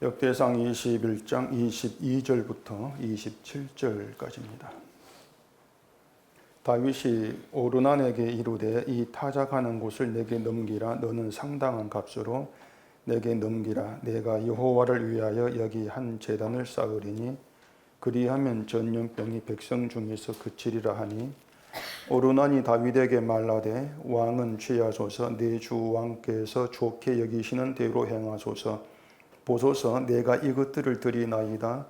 역대상 21장 22절부터 27절까지입니다. 다윗이 오르난에게 이르되 이 타작하는 곳을 내게 넘기라. 너는 상당한 값으로 내게 넘기라. 내가 여호와를 위하여 여기 한 제단을 쌓으리니 그리하면 전염병이 백성 중에서 그치리라 하니, 오르난이 다윗에게 말하되 왕은 취하소서. 내 주 왕께서 좋게 여기시는 대로 행하소서. 보소서, 내가 이것들을 드리나이다.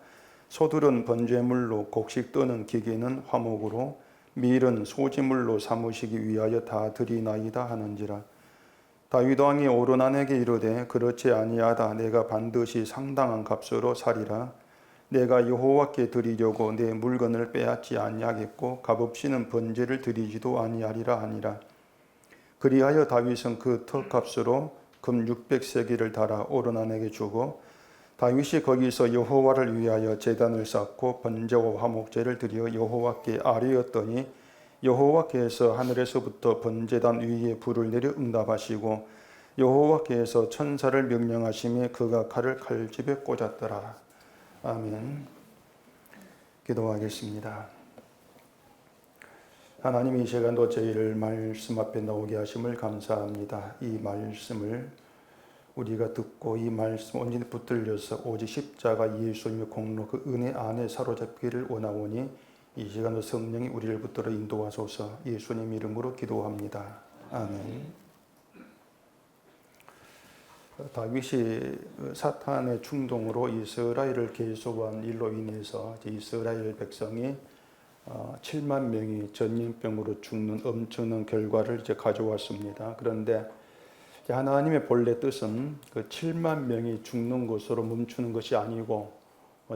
소들은 번제물로, 곡식 떠는 기계는 화목으로, 밀은 소지물로 삼으시기 위하여 다 드리나이다 하는지라. 다윗 왕이 오르난에게 이르되 그렇지 아니하다. 내가 반드시 상당한 값으로 사리라. 내가 여호와께 드리려고 내 물건을 빼앗지 아니하겠고 값없이는 번제를 드리지도 아니하리라 하니라. 그리하여 다윗은 그 털값으로 금 600세겔을 달아 오르난에게 주고, 다윗이 거기서 여호와를 위하여 제단을 쌓고 번제와 화목제를 드려 여호와께 아뢰었더니, 여호와께서 하늘에서부터 번제단 위에 불을 내려 응답하시고 여호와께서 천사를 명령하시며 그가 칼을 칼집에 꽂았더라. 아멘. 기도하겠습니다. 하나님이 이 시간도 저희를 말씀 앞에 나오게 하심을 감사합니다. 이 말씀을 우리가 듣고 이 말씀 온전히 붙들려서 오직 십자가 예수님의 공로 그 은혜 안에 사로잡기를 원하오니 이 시간도 성령이 우리를 붙들어 인도하소서. 예수님 이름으로 기도합니다. 아멘. 다윗이 사탄의 충동으로 이스라엘을 계속한 일로 인해서 이스라엘 백성이 7만 명이 전염병으로 죽는 엄청난 결과를 가져왔습니다. 그런데 하나님의 본래 뜻은 그 7만 명이 죽는 것으로 멈추는 것이 아니고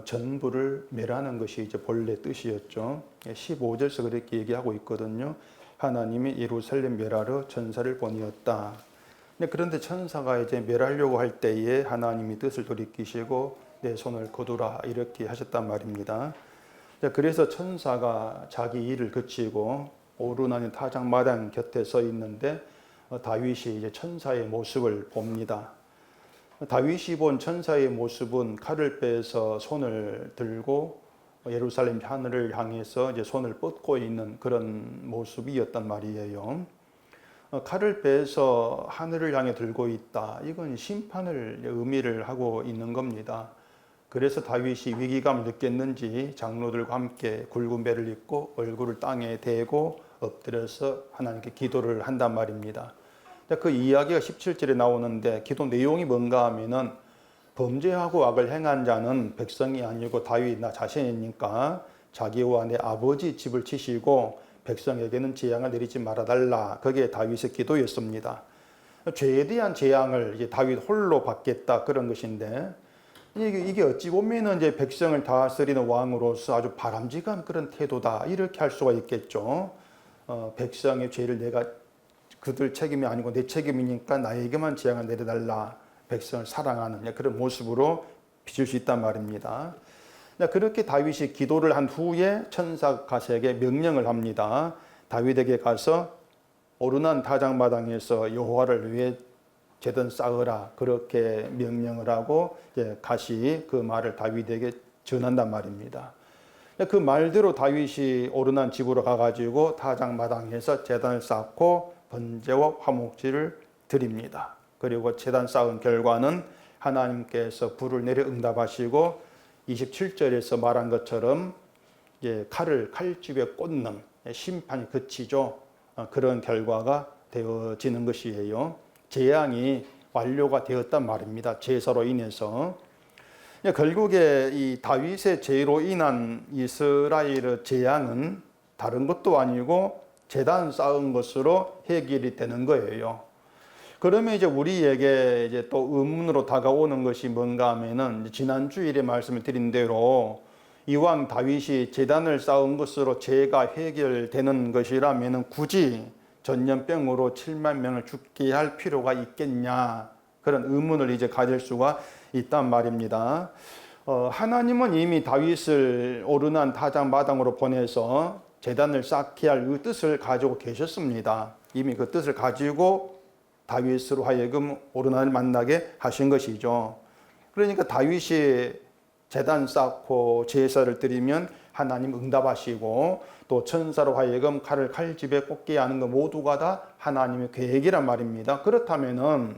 전부를 멸하는 것이 본래 뜻이었죠. 15절에서 그렇게 얘기하고 있거든요. 하나님이 예루살렘 멸하러 천사를 보내었다. 그런데 천사가 멸하려고 할 때에 하나님이 뜻을 돌이키시고 내 손을 거두라 이렇게 하셨단 말입니다. 그래서 천사가 자기 일을 그치고 오르난의 타작마당 곁에 서 있는데 다윗이 천사의 모습을 봅니다. 다윗이 본 천사의 모습은 칼을 빼서 손을 들고 예루살렘 하늘을 향해서 손을 뻗고 있는 그런 모습이었단 말이에요. 칼을 빼서 하늘을 향해 들고 있다. 이건 심판을 의미를 하고 있는 겁니다. 그래서 다윗이 위기감을 느꼈는지 장로들과 함께 굵은 배를 입고 얼굴을 땅에 대고 엎드려서 하나님께 기도를 한단 말입니다. 그 이야기가 17절에 나오는데 기도 내용이 뭔가 하면은, 범죄하고 악을 행한 자는 백성이 아니고 다윗 나 자신이니까 자기와 내 아버지 집을 치시고 백성에게는 재앙을 내리지 말아달라. 그게 다윗의 기도였습니다. 죄에 대한 재앙을 다윗 홀로 받겠다 그런 것인데, 이게 어찌 보면은 백성을 다스리는 왕으로서 아주 바람직한 그런 태도다 이렇게 할 수가 있겠죠. 백성의 죄를 내가 그들 책임이 아니고 내 책임이니까 나에게만 재앙을 내려달라. 백성을 사랑하는 그런 모습으로 비출 수 있단 말입니다. 그렇게 다윗이 기도를 한 후에 천사 가세에게 명령을 합니다. 다윗에게 가서 오르난 타작마당에서 여호와를 위해 제단 쌓으라 그렇게 명령을 하고 가시 그 말을 다윗에게 전한단 말입니다. 그 말대로 다윗이 오르난 집으로 가가지고 타작마당에서 제단을 쌓고 번제와 화목제를 드립니다. 그리고 제단 쌓은 결과는 하나님께서 불을 내려 응답하시고 27절에서 말한 것처럼 칼을 칼집에 꽂는 심판이 그치죠. 그런 결과가 되어지는 것이에요. 재앙이 완료가 되었단 말입니다. 제사로 인해서. 결국에 이 다윗의 죄로 인한 이스라엘의 재앙은 다른 것도 아니고 제단 쌓은 것으로 해결이 되는 거예요. 그러면 우리에게 또 의문으로 다가오는 것이 뭔가 하면은, 지난 주일에 말씀을 드린 대로 이왕 다윗이 제단을 쌓은 것으로 죄가 해결되는 것이라면은 굳이 전염병으로 7만 명을 죽게 할 필요가 있겠냐, 그런 의문을 가질 수가 있단 말입니다. 하나님은 이미 다윗을 오르난 타작마당으로 보내서 제단을 쌓게 할 그 뜻을 가지고 계셨습니다. 이미 그 뜻을 가지고 다윗으로 하여금 오르난을 만나게 하신 것이죠. 그러니까 다윗이 제단 쌓고 제사를 드리면 하나님 응답하시고 또 천사로 하여금 칼을 칼집에 꽂게 하는 것 모두가 다 하나님의 계획이란 말입니다. 그렇다면은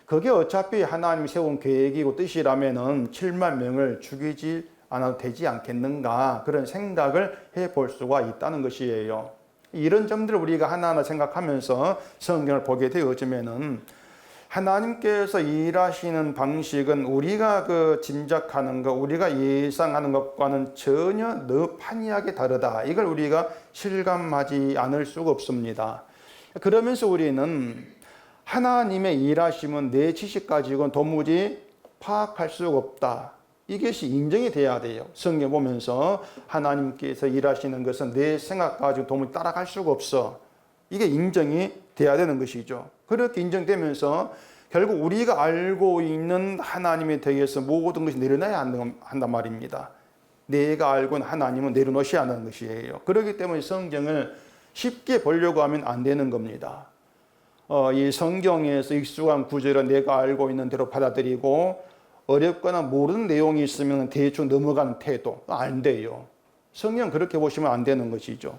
그게 어차피 하나님이 세운 계획이고 뜻이라면은 7만 명을 죽이지 않아도 되지 않겠는가, 그런 생각을 해볼 수가 있다는 것이에요. 이런 점들을 우리가 하나하나 생각하면서 성경을 보게 되어지면은 하나님께서 일하시는 방식은 우리가 그 짐작하는 것, 우리가 예상하는 것과는 전혀 너무 판이하게 다르다. 이걸 우리가 실감하지 않을 수가 없습니다. 그러면서 우리는 하나님의 일하심은 내 지식 가지고는 도무지 파악할 수가 없다. 이것이 인정이 돼야 돼요. 성경 보면서 하나님께서 일하시는 것은 내 생각 가지고 도무지 따라갈 수가 없어. 이게 인정이 돼야 되는 것이죠. 그렇게 인정되면서 결국 우리가 알고 있는 하나님에 대해서 모든 것이 내려놔야 한단 말입니다. 내가 알고 있는 하나님은 내려놓으셔야 하는 것이에요. 그렇기 때문에 성경을 쉽게 보려고 하면 안 되는 겁니다. 이 성경에서 익숙한 구절을 내가 알고 있는 대로 받아들이고 어렵거나 모르는 내용이 있으면 대충 넘어가는 태도, 안 돼요. 성경 그렇게 보시면 안 되는 것이죠.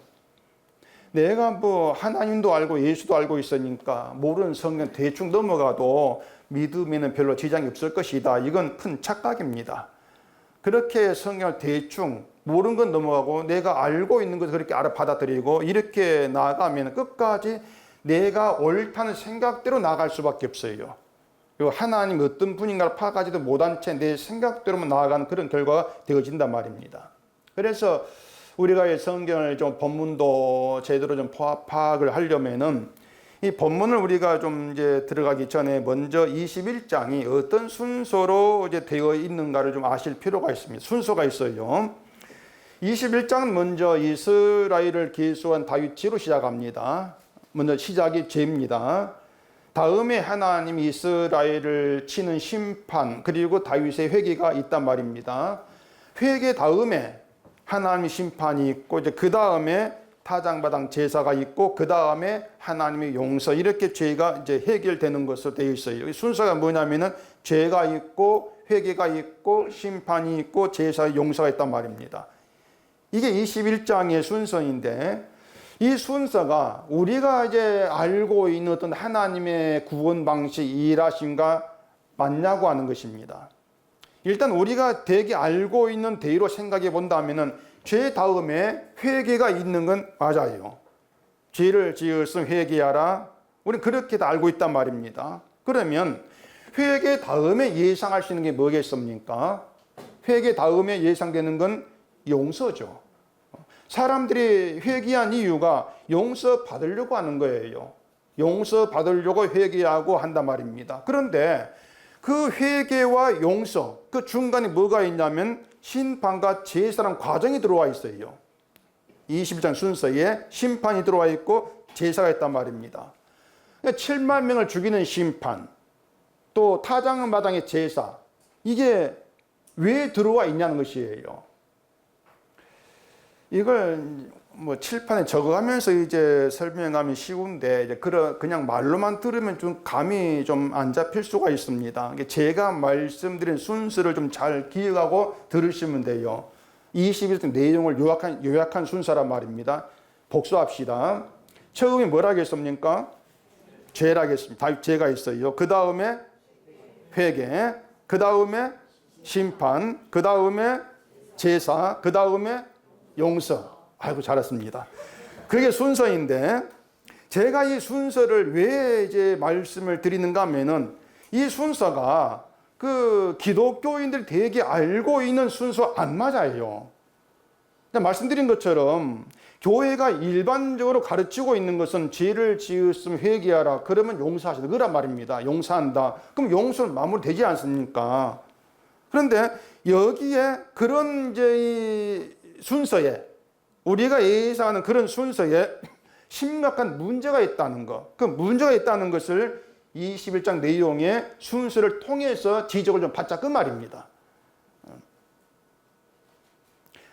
내가 뭐 하나님도 알고 예수도 알고 있으니까 모르는 성경 대충 넘어가도 믿음에는 별로 지장이 없을 것이다. 이건 큰 착각입니다. 그렇게 성경을 대충 모르는 건 넘어가고 내가 알고 있는 것을 그렇게 받아들이고 이렇게 나아가면 끝까지 내가 옳다는 생각대로 나아갈 수밖에 없어요. 그리고 하나님 어떤 분인가를 파악하지도 못한 채 내 생각대로만 나아가는 그런 결과가 되어진단 말입니다. 그래서 우리가 이 성경을 좀 본문도 제대로 좀 파악을 하려면은 이 본문을 우리가 좀 이제 들어가기 전에 먼저 21장이 어떤 순서로 이제 되어 있는가를 좀 아실 필요가 있습니다. 순서가 있어요. 21장은 먼저 이스라엘을 기수한 다윗지로 시작합니다. 먼저 시작이 죄입니다. 다음에 하나님 이스라엘을 치는 심판, 그리고 다윗의 회개가 있단 말입니다. 회개 다음에 하나님의 심판이 있고, 이제 그 다음에 타장마당 제사가 있고, 그 다음에 하나님의 용서, 이렇게 죄가 이제 해결되는 것으로 되어 있어요. 순서가 뭐냐면은 죄가 있고, 회개가 있고, 심판이 있고, 제사의 용서가 있단 말입니다. 이게 21장의 순서인데, 이 순서가 우리가 이제 알고 있는 어떤 하나님의 구원 방식, 일하심과 맞냐고 하는 것입니다. 일단 우리가 되게 알고 있는 대로 생각해 본다면은 죄 다음에 회개가 있는 건 맞아요. 죄를 지었으면 회개하라. 우리는 그렇게 다 알고 있단 말입니다. 그러면 회개 다음에 예상할 수 있는 게 뭐겠습니까? 회개 다음에 예상되는 건 용서죠. 사람들이 회개한 이유가 용서 받으려고 하는 거예요. 용서 받으려고 회개하고 한단 말입니다. 그런데 그 회개와 용서, 그 중간에 뭐가 있냐면 심판과 제사라는 과정이 들어와 있어요. 21장 순서에 심판이 들어와 있고 제사가 있단 말입니다. 7만 명을 죽이는 심판, 또 타작마당의 제사, 이게 왜 들어와 있냐는 것이에요. 이걸 뭐 칠판에 적어가면서 이제 설명하면 쉬운데, 이제 그냥 말로만 들으면 좀 감이 좀 안 잡힐 수가 있습니다. 제가 말씀드린 순서를 좀 잘 기억하고 들으시면 돼요. 21장 내용을 요약한 순서란 말입니다. 복수합시다. 처음에 뭐라 하겠습니까? 죄라 하겠습니다. 죄가 있어요. 그 다음에 회개, 그 다음에 심판, 그 다음에 제사, 그 다음에 용서. 아이고, 잘했습니다. 그게 순서인데, 제가 이 순서를 왜 이제 말씀을 드리는가 하면은, 이 순서가 그 기독교인들이 되게 알고 있는 순서 안 맞아요. 말씀드린 것처럼 교회가 일반적으로 가르치고 있는 것은 죄를 지었으면 회개하라, 그러면 용서하시다, 그란 말입니다. 용서한다. 그럼 용서는 마무리되지 않습니까? 그런데 여기에 그런 이제 이 순서에, 우리가 예상하는 그런 순서에 심각한 문제가 있다는 것, 그 문제가 있다는 것을 21장 내용의 순서를 통해서 지적을 좀 받자, 그 말입니다.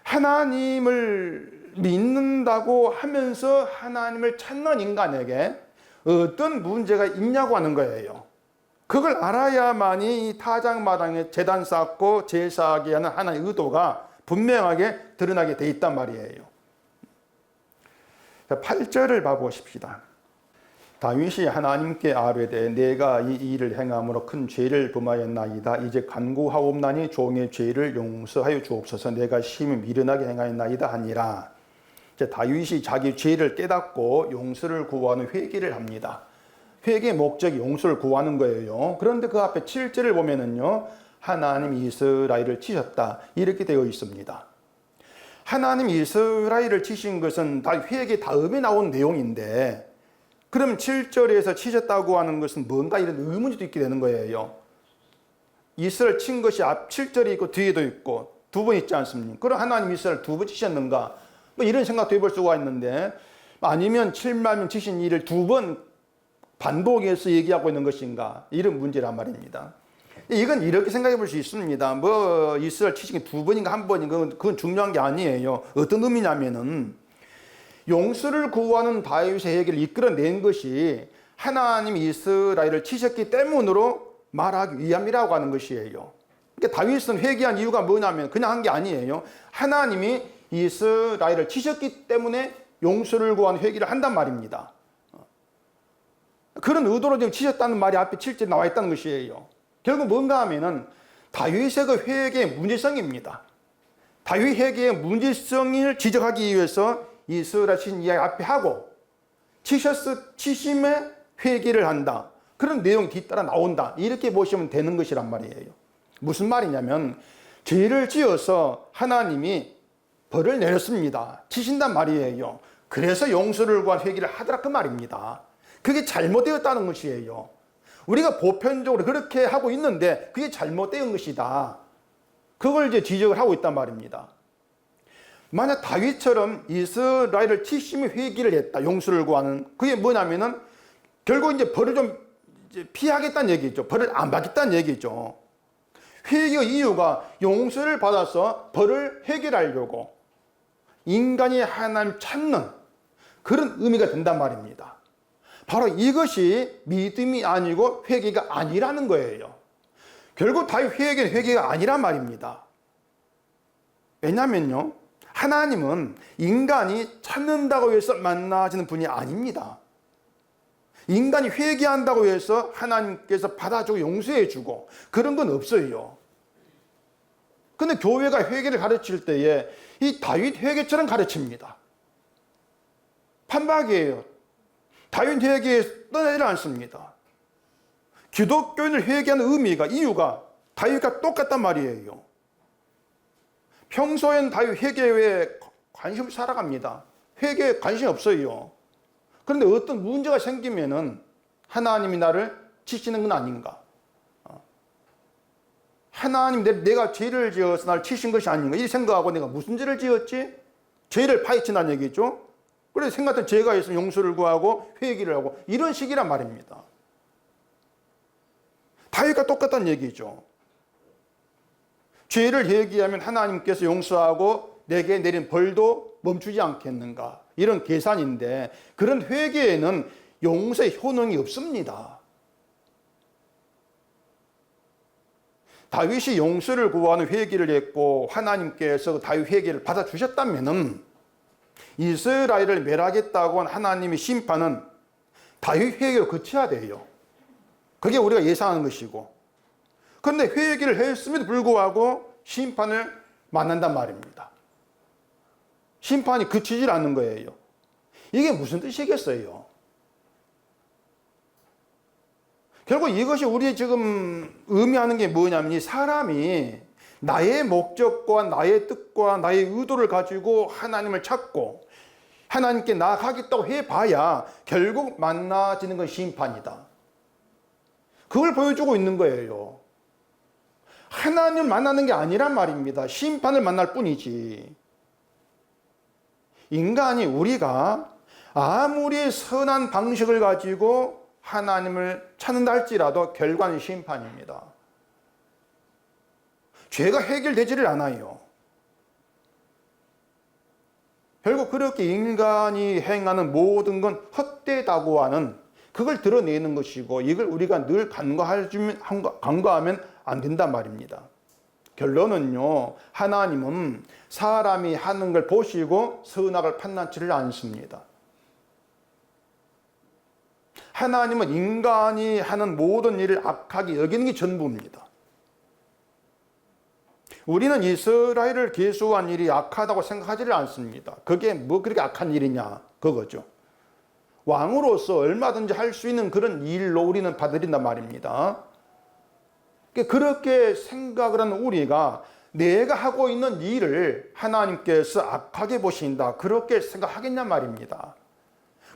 하나님을 믿는다고 하면서 하나님을 찾는 인간에게 어떤 문제가 있냐고 하는 거예요. 그걸 알아야만이 이 타작마당에 제단 쌓고 제사하게 하는 하나의 의도가 분명하게 드러나게 돼 있단 말이에요. 8절을 봐보십시다. 다윗이 하나님께 아뢰되 내가 이 일을 행함으로 큰 죄를 범하였나이다. 이제 간구하옵나니 종의 죄를 용서하여 주옵소서. 내가 심히 미련하게 행하였나이다 하니라. 이제 다윗이 자기 죄를 깨닫고 용서를 구하는 회개를 합니다. 회개의 목적이 용서를 구하는 거예요. 그런데 그 앞에 7절을 보면은요, 하나님이 이스라엘을 치셨다 이렇게 되어 있습니다. 하나님이 이스라엘을 치신 것은 다 회개 다음에 나온 내용인데, 그럼 7절에서 치셨다고 하는 것은 뭔가 이런 의문이 있게 되는 거예요. 이스라엘 친 것이 앞 7절이 있고 뒤에도 있고 두 번 있지 않습니까? 그럼 하나님 이스라엘 두 번 치셨는가? 뭐 이런 생각도 해볼 수가 있는데, 아니면 7만명 치신 일을 두 번 반복해서 얘기하고 있는 것인가? 이런 문제란 말입니다. 이건 이렇게 생각해 볼 수 있습니다. 뭐 이스라엘 치신 게 두 번인가 한 번인가 그건 중요한 게 아니에요. 어떤 의미냐면은 용서를 구하는 다윗의 회개를 이끌어낸 것이 하나님이 이스라엘을 치셨기 때문으로 말하기 위함이라고 하는 것이에요. 그러니까 다윗은 회개한 이유가 뭐냐면 그냥 한 게 아니에요. 하나님이 이스라엘을 치셨기 때문에 용서를 구하는 회개를 한단 말입니다. 그런 의도로 지금 치셨다는 말이 앞에 7절에 나와 있다는 것이에요. 결국 뭔가 하면은 다윗의 그 회개의 문제성입니다. 다윗 회개의 문제성을 지적하기 위해서 이스라엘 친 이야기 앞에 하고 치심에 회개를 한다. 그런 내용이 뒤따라 나온다. 이렇게 보시면 되는 것이란 말이에요. 무슨 말이냐면 죄를 지어서 하나님이 벌을 내렸습니다. 치신단 말이에요. 그래서 용서를 구한 회개를 하더라 그 말입니다. 그게 잘못되었다는 것이에요. 우리가 보편적으로 그렇게 하고 있는데 그게 잘못된 것이다. 그걸 이제 지적을 하고 있단 말입니다. 만약 다윗처럼 이스라엘을 치심의 회개를 했다. 용서를 구하는. 그게 뭐냐면은 결국 이제 벌을 좀 이제 피하겠다는 얘기죠. 벌을 안 받겠다는 얘기죠. 회개의 이유가 용서를 받아서 벌을 해결하려고 인간이 하나님 찾는 그런 의미가 된단 말입니다. 바로 이것이 믿음이 아니고 회개가 아니라는 거예요. 결국 다윗 회개는 회개가 아니란 말입니다. 왜냐면요, 하나님은 인간이 찾는다고 해서 만나지는 분이 아닙니다. 인간이 회개한다고 해서 하나님께서 받아주고 용서해주고 그런 건 없어요. 근데 교회가 회개를 가르칠 때에 이 다윗 회개처럼 가르칩니다. 판박이에요. 다윗 회개에 떠나지 않습니다. 기독교인을 회개하는 의미가, 이유가 다윗과 똑같단 말이에요. 평소엔 다윗 회개에 관심 없이 살아갑니다. 회개에 관심이 없어요. 그런데 어떤 문제가 생기면은 하나님이 나를 치시는 건 아닌가? 하나님 내가 죄를 지어서 나를 치신 것이 아닌가? 이 생각하고 내가 무슨 죄를 지었지? 죄를 파헤친다는 얘기죠. 그래서 생각했던 죄가 있으면 용서를 구하고 회개를 하고 이런 식이란 말입니다. 다윗과 똑같다는 얘기죠. 죄를 회개하면 하나님께서 용서하고 내게 내린 벌도 멈추지 않겠는가? 이런 계산인데 그런 회개에는 용서의 효능이 없습니다. 다윗이 용서를 구하는 회개를 했고 하나님께서 다윗 회개를 받아주셨다면은 이스라엘을 멸하겠다고 한 하나님의 심판은 다윗 회개로 그쳐야 돼요. 그게 우리가 예상하는 것이고, 그런데 회개를 했음에도 불구하고 심판을 만난단 말입니다. 심판이 그치질 않는 거예요. 이게 무슨 뜻이겠어요? 결국 이것이 우리 지금 의미하는 게 뭐냐면, 이 사람이 나의 목적과 나의 뜻과 나의 의도를 가지고 하나님을 찾고 하나님께 나아가겠다고 해봐야 결국 만나지는 건 심판이다. 그걸 보여주고 있는 거예요. 하나님을 만나는 게 아니란 말입니다. 심판을 만날 뿐이지. 인간이, 우리가 아무리 선한 방식을 가지고 하나님을 찾는다 할지라도 결과는 심판입니다. 죄가 해결되지를 않아요. 결국 그렇게 인간이 행하는 모든 건 헛되다고 하는 그걸 드러내는 것이고 이걸 우리가 늘 간과하면 안 된단 말입니다. 결론은요, 하나님은 사람이 하는 걸 보시고 선악을 판단치를 않습니다. 하나님은 인간이 하는 모든 일을 악하게 여기는 게 전부입니다. 우리는 이스라엘을 계수한 일이 악하다고 생각하지를 않습니다. 그게 뭐 그렇게 악한 일이냐, 그거죠. 왕으로서 얼마든지 할 수 있는 그런 일로 우리는 받아들인단 말입니다. 그렇게 생각을 하는 우리가 내가 하고 있는 일을 하나님께서 악하게 보신다, 그렇게 생각하겠냐 말입니다.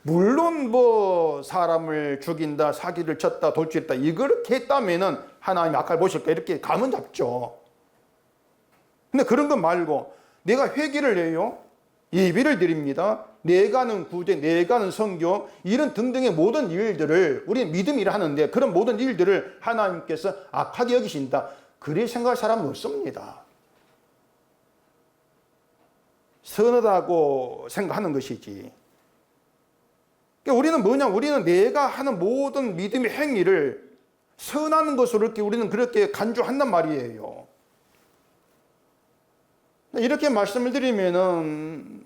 물론 뭐 사람을 죽인다, 사기를 쳤다, 돌출했다 이렇게 했다면은 하나님이 악하게 보실까 이렇게 감은 잡죠. 근데 그런 거 말고 내가 회개를 해요, 예배를 드립니다, 내가 하는 구제, 내가 하는 선교 이런 등등의 모든 일들을 우리는 믿음이라 하는데 그런 모든 일들을 하나님께서 악하게 여기신다, 그리 생각할 사람은 없습니다. 선하다고 생각하는 것이지. 그러니까 우리는 뭐냐, 우리는 내가 하는 모든 믿음의 행위를 선한 것으로 이렇게 우리는 그렇게 간주한단 말이에요. 이렇게 말씀을 드리면은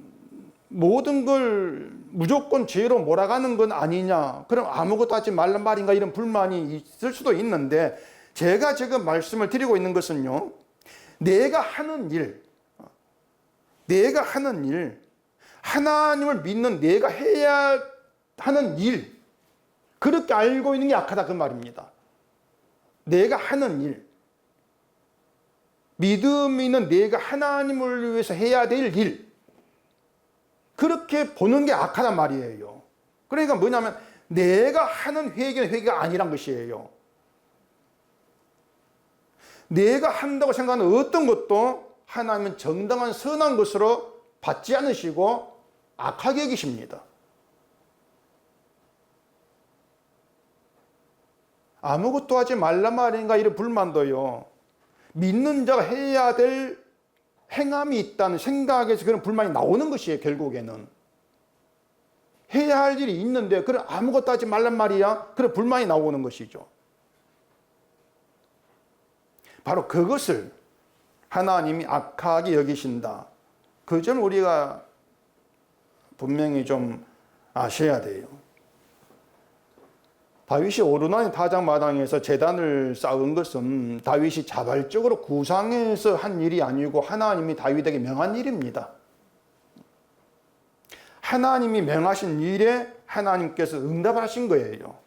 모든 걸 무조건 죄로 몰아가는 건 아니냐, 그럼 아무것도 하지 말란 말인가, 이런 불만이 있을 수도 있는데, 제가 지금 말씀을 드리고 있는 것은요, 내가 하는 일, 하나님을 믿는 내가 해야 하는 일, 그렇게 알고 있는 게 악하다, 그 말입니다. 내가 하는 일, 믿음이 있는 내가 하나님을 위해서 해야 될 일, 그렇게 보는 게 악하단 말이에요. 그러니까 뭐냐면 내가 하는 회개는 회개가 아니란 것이에요. 내가 한다고 생각하는 어떤 것도 하나님은 정당한 선한 것으로 받지 않으시고 악하게 여기십니다. 아무것도 하지 말란 말인가, 이런 불만도요, 믿는 자가 해야 될 행함이 있다는 생각에서 그런 불만이 나오는 것이에요. 결국에는 해야 할 일이 있는데 그런 아무것도 하지 말란 말이야, 그런 불만이 나오는 것이죠. 바로 그것을 하나님이 악하게 여기신다, 그 점 우리가 분명히 좀 아셔야 돼요. 다윗이 오르나니 타작마당에서 제단을 쌓은 것은 다윗이 자발적으로 구상해서 한 일이 아니고 하나님이 다윗에게 명한 일입니다. 하나님이 명하신 일에 하나님께서 응답을 하신 거예요.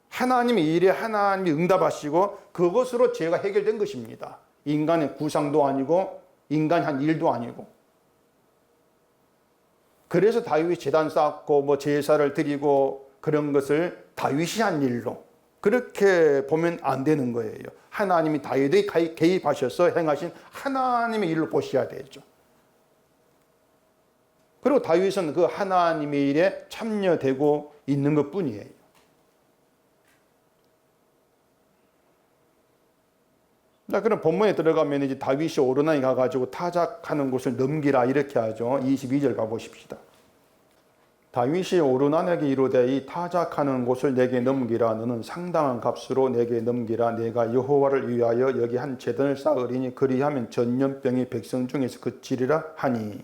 하나님의 일에 하나님이 응답하시고 그것으로 죄가 해결된 것입니다. 인간의 구상도 아니고 인간이 한 일도 아니고. 그래서 다윗이 제단 쌓고 뭐 제사를 드리고 그런 것을 다윗이 한 일로 그렇게 보면 안 되는 거예요. 하나님이 다윗에게 개입하셔서 행하신 하나님의 일로 보셔야 되죠. 그리고 다윗은 그 하나님의 일에 참여되고 있는 것 뿐이에요. 자, 그럼 본문에 들어가면 이제 다윗이 오르나니 가가지고 타작하는 곳을 넘기라 이렇게 하죠. 22절 가보십시다. 다윗이 오르나니에게 이르되 이 타작하는 곳을 내게 넘기라. 너는 상당한 값으로 내게 넘기라. 내가 여호와를 위하여 여기 한 제단을 쌓으리니 그리하면 전염병이 백성 중에서 그치리라 하니.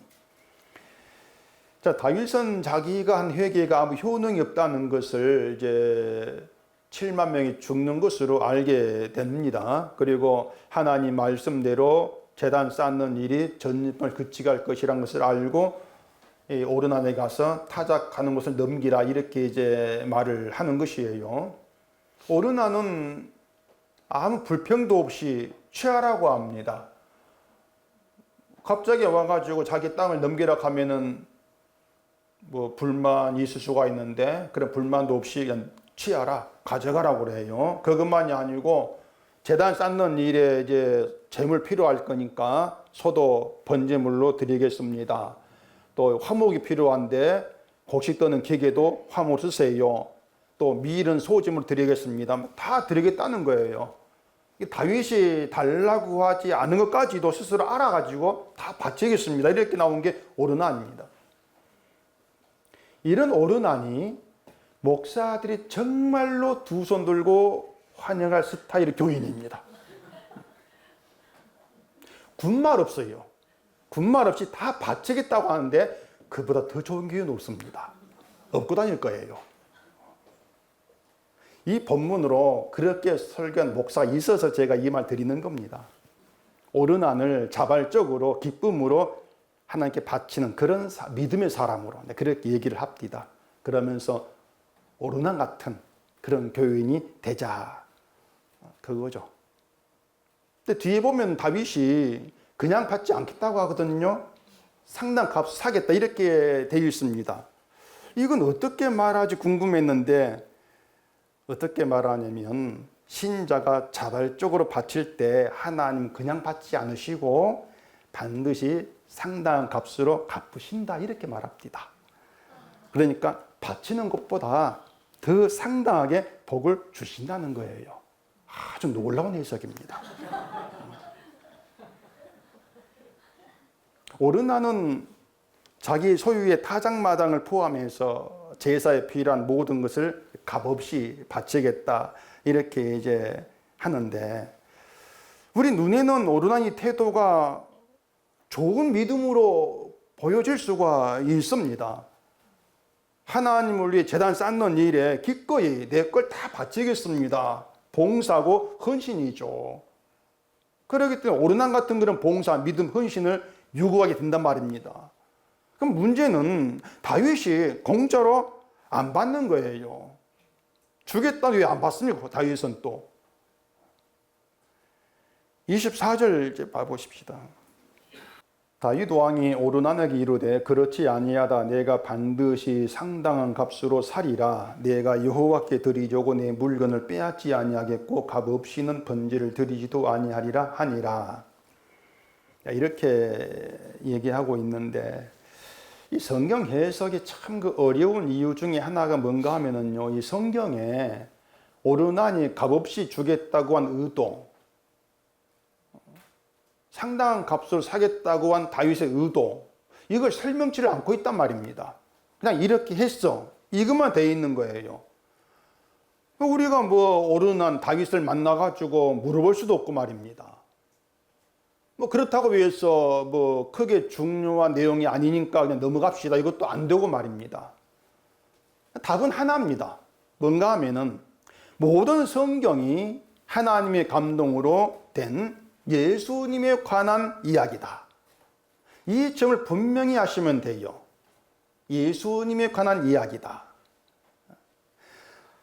자, 다윗은 자기가 한 회개가 아무 효능이 없다는 것을 이제 7만 명이 죽는 것으로 알게 됩니다. 그리고 하나님 말씀대로 제단 쌓는 일이 전염병을 그치갈 것이라는 것을 알고 오르나니에 가서 타작하는 것을 넘기라 이렇게 이제 말을 하는 것이에요. 오르나는 아무 불평도 없이 취하라고 합니다. 갑자기 와가지고 자기 땅을 넘기라 하면은 뭐 불만이 있을 수가 있는데 그런 불만도 없이 그냥 취하라, 가져가라고 그래요. 그것만이 아니고 제단 쌓는 일에 이제 재물 필요할 거니까 소도 번제물로 드리겠습니다. 또 화목이 필요한데 곡식 떠는 기계도 화목 쓰세요. 또 밀은 소짐으로 드리겠습니다. 다 드리겠다는 거예요. 다윗이 달라고 하지 않은 것까지도 스스로 알아가지고 다 바치겠습니다. 이렇게 나온 게 오르나니입니다. 이런 오르나니 목사들이 정말로 두 손 들고 환영할 스타일의 교인입니다. 군말 없어요. 군말 없이 다 바치겠다고 하는데 그보다 더 좋은 교회는 없습니다. 업고 다닐 거예요. 이 본문으로 그렇게 설교한 목사가 있어서 제가 이 말 드리는 겁니다. 옳은 안을 자발적으로 기쁨으로 하나님께 바치는 그런 믿음의 사람으로 그렇게 얘기를 합니다. 그러면서 옳은 안 같은 그런 교인이 되자, 그거죠. 근데 뒤에 보면 다윗이 그냥 받지 않겠다고 하거든요. 상당 값 사겠다 이렇게 되어 있습니다. 이건 어떻게 말하지 궁금했는데 어떻게 말하냐면 신자가 자발적으로 바칠 때 하나님 그냥 받지 않으시고 반드시 상당한 값으로 갚으신다 이렇게 말합니다. 그러니까 바치는 것보다 더 상당하게 복을 주신다는 거예요. 아주 놀라운 해석입니다. 옳은 안은 자기 소유의 타작마당을 포함해서 제사에 필요한 모든 것을 값없이 바치겠다 이렇게 이제 하는데 우리 눈에는 옳은 안의 태도가 좋은 믿음으로 보여질 수가 있습니다. 하나님을 위해 제단 쌓는 일에 기꺼이 내 걸 다 바치겠습니다. 봉사고 헌신이죠. 그렇기 때문에 옳은 안 같은 그런 봉사, 믿음, 헌신을 요구하게 된단 말입니다. 그럼 문제는 다윗이 공짜로 안 받는 거예요. 주겠다고 왜 안 받습니까? 다윗은 또 24절 이제 봐보십시다. 다윗 왕이 옳은 안에게 이르되 그렇지 아니하다. 내가 반드시 상당한 값으로 사리라. 내가 여호와께 드리려고 내 물건을 빼앗지 아니하겠고 값 없이는 번제를 드리지도 아니하리라 하니라. 이렇게 얘기하고 있는데 이 성경 해석이 참 그 어려운 이유 중에 하나가 뭔가 하면은요, 이 성경에 옳은 안이 값없이 주겠다고 한 의도, 상당한 값을 사겠다고 한 다윗의 의도, 이걸 설명치를 않고 있단 말입니다. 그냥 이렇게 했어, 이것만 돼 있는 거예요. 우리가 뭐 옳은 안 다윗을 만나가지고 물어볼 수도 없고 말입니다. 뭐 그렇다고 해서 뭐 크게 중요한 내용이 아니니까 그냥 넘어갑시다, 이것도 안 되고 말입니다. 답은 하나입니다. 뭔가 하면은 모든 성경이 하나님의 감동으로 된 예수님에 관한 이야기다. 이 점을 분명히 하시면 돼요. 예수님에 관한 이야기다.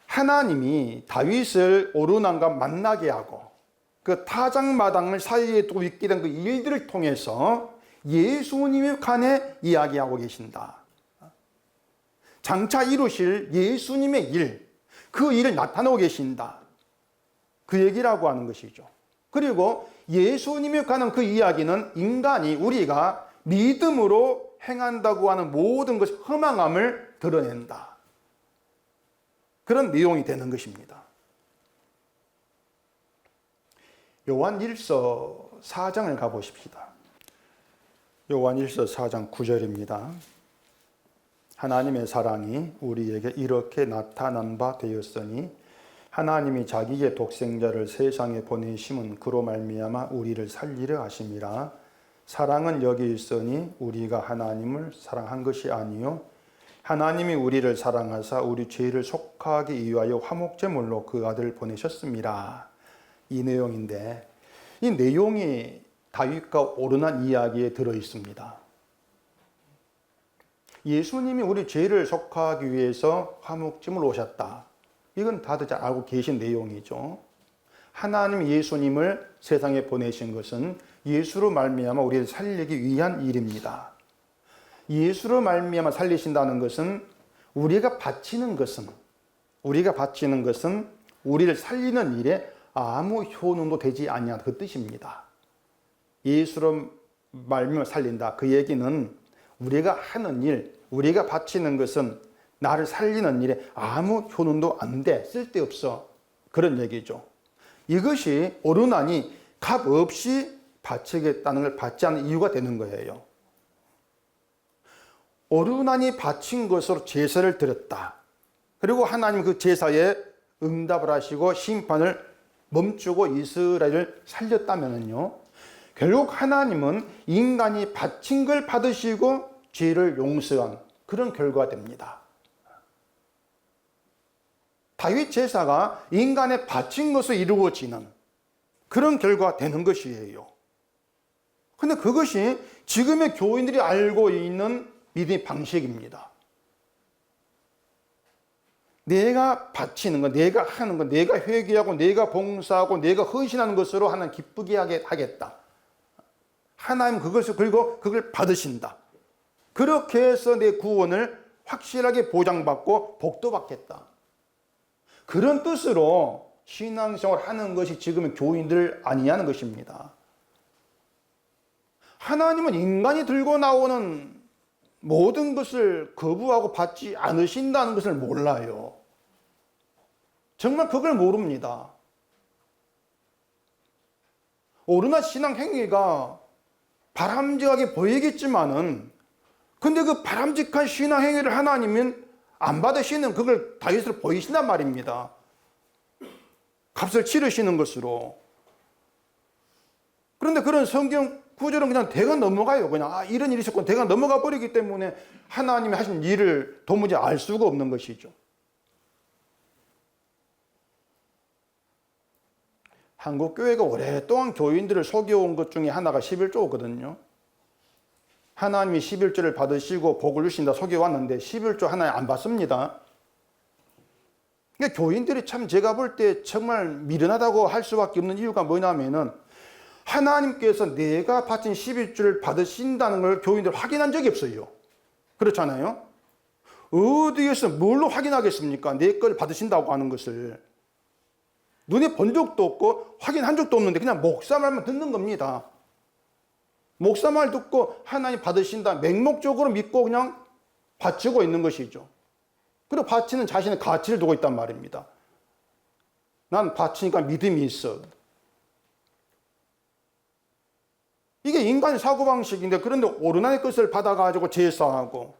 하나님이 다윗을 옳은 안과 만나게 하고 그 타작마당을 사이에 두고 있게 된 그 일들을 통해서 예수님에 관해 이야기하고 계신다. 장차 이루실 예수님의 일, 그 일을 나타내고 계신다. 그 얘기라고 하는 것이죠. 그리고 예수님에 관한 그 이야기는 인간이, 우리가 믿음으로 행한다고 하는 모든 것의 허망함을 드러낸다. 그런 내용이 되는 것입니다. 요한일서 4장을 가보십시다. 요한일서 4장 9절입니다. 하나님의 사랑이 우리에게 이렇게 나타난 바 되었으니 하나님이 자기의 독생자를 세상에 보내심은 그로 말미암아 우리를 살리려 하심이라. 사랑은 여기 있으니 우리가 하나님을 사랑한 것이 아니요 하나님이 우리를 사랑하사 우리 죄를 속하기 위하여 화목제물로 그 아들을 보내셨습니다. 이 내용인데, 이 내용이 다윗과 옳은 안 이야기에 들어 있습니다. 예수님이 우리 죄를 속하기 위해서 화목제물로 오셨다. 이건 다들 잘 알고 계신 내용이죠. 하나님 예수님을 세상에 보내신 것은 예수로 말미암아 우리를 살리기 위한 일입니다. 예수로 말미암아 살리신다는 것은 우리가 바치는 것은 우리를 살리는 일에 아무 효능도 되지 아니한 그 뜻입니다. 예수로 말미암아 살린다. 그 얘기는 우리가 하는 일, 우리가 바치는 것은 나를 살리는 일에 아무 효능도 안 돼, 쓸데없어, 그런 얘기죠. 이것이 옳은 안이 값 없이 바치겠다는 걸 받지 않는 이유가 되는 거예요. 옳은 안이 바친 것으로 제사를 드렸다. 그리고 하나님 그 제사에 응답을 하시고 심판을 멈추고 이스라엘을 살렸다면요, 결국 하나님은 인간이 바친 걸 받으시고 죄를 용서한 그런 결과가 됩니다. 다윗 제사가 인간의 바친 것으로 이루어지는 그런 결과가 되는 것이에요. 근데 그것이 지금의 교인들이 알고 있는 믿음의 방식입니다. 내가 바치는 것, 내가 하는 것, 내가 회개하고 내가 봉사하고 내가 헌신하는 것으로 하나님 기쁘게 하겠다. 하나님 그것을, 그리고 그걸 받으신다. 그렇게 해서 내 구원을 확실하게 보장받고 복도 받겠다. 그런 뜻으로 신앙생활을 하는 것이 지금의 교인들 아니냐는 것입니다. 하나님은 인간이 들고 나오는 모든 것을 거부하고 받지 않으신다는 것을 몰라요. 정말 그걸 모릅니다. 오르나 신앙 행위가 바람직하게 보이겠지만은, 근데 그 바람직한 신앙 행위를 하나님은 안 받으시는 그걸 다윗으로 보이신단 말입니다. 값을 치르시는 것으로. 그런데 그런 성경 구절은 그냥 대가 넘어가요. 그냥 이런 일이 있었고 대가 넘어가 버리기 때문에 하나님이 하신 일을 도무지 알 수가 없는 것이죠. 한국 교회가 오랫동안 교인들을 속여온 것 중에 하나가 11조거든요. 하나님이 11조를 받으시고 복을 주신다 속여왔는데 11조 하나님 안 받습니다. 그러니까 교인들이 참 제가 볼 때 정말 미련하다고 할 수밖에 없는 이유가 뭐냐면은, 하나님께서 내가 바친 11조를 받으신다는 걸 교인들 확인한 적이 없어요. 그렇잖아요. 어디에서 뭘로 확인하겠습니까? 내 걸 받으신다고 하는 것을. 눈에 본 적도 없고 확인한 적도 없는데 그냥 목사 말만 듣는 겁니다. 목사 말 듣고 하나님 받으신다 맹목적으로 믿고 그냥 바치고 있는 것이죠. 그리고 바치는 자신의 가치를 두고 있단 말입니다. 난 바치니까 믿음이 있어. 이게 인간의 사고방식인데, 그런데 오르나의 것을 받아가지고 제사하고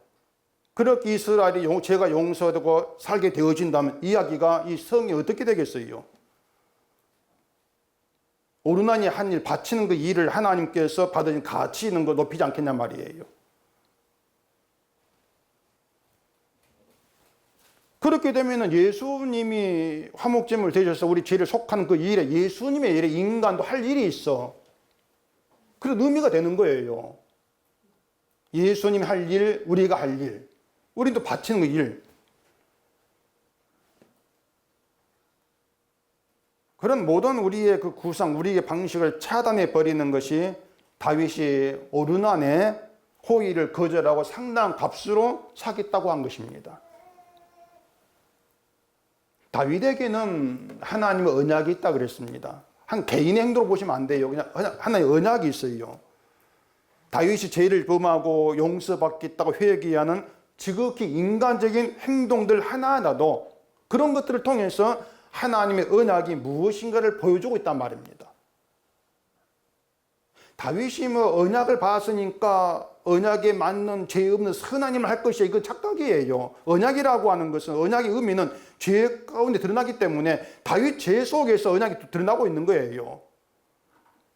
그렇게 이스라엘이 죄가 용서되고 살게 되어진다면 이야기가, 이 성이 어떻게 되겠어요? 오르난이 한 일, 바치는 그 일을 하나님께서 받으신 가치 있는 거 높이지 않겠냐 말이에요. 그렇게 되면 예수님이 화목제물 되셔서 우리 죄를 속하는 그 일에, 예수님의 일에 인간도 할 일이 있어. 그런 의미가 되는 거예요. 예수님이 할 일, 우리가 할 일, 우리는 또 바치는 그 일. 그런 모든 우리의 그 구상, 우리의 방식을 차단해 버리는 것이 다윗이 오르난의 호의를 거절하고 상당한 값으로 사겠다고 한 것입니다. 다윗에게는 하나님의 언약이 있다 그랬습니다. 한 개인의 행동으로 보시면 안 돼요. 그냥 하나의 언약이 있어요. 다윗이 죄를 범하고 용서받겠다고 회개하는 지극히 인간적인 행동들 하나하나도 그런 것들을 통해서 하나님의 언약이 무엇인가를 보여주고 있단 말입니다. 다윗이 뭐 언약을 받았으니까 언약에 맞는 죄 없는 선한 일을 할 것이야, 이건 착각이에요. 언약이라고 하는 것은, 언약의 의미는 죄 가운데 드러나기 때문에 다윗 죄 속에서 언약이 드러나고 있는 거예요.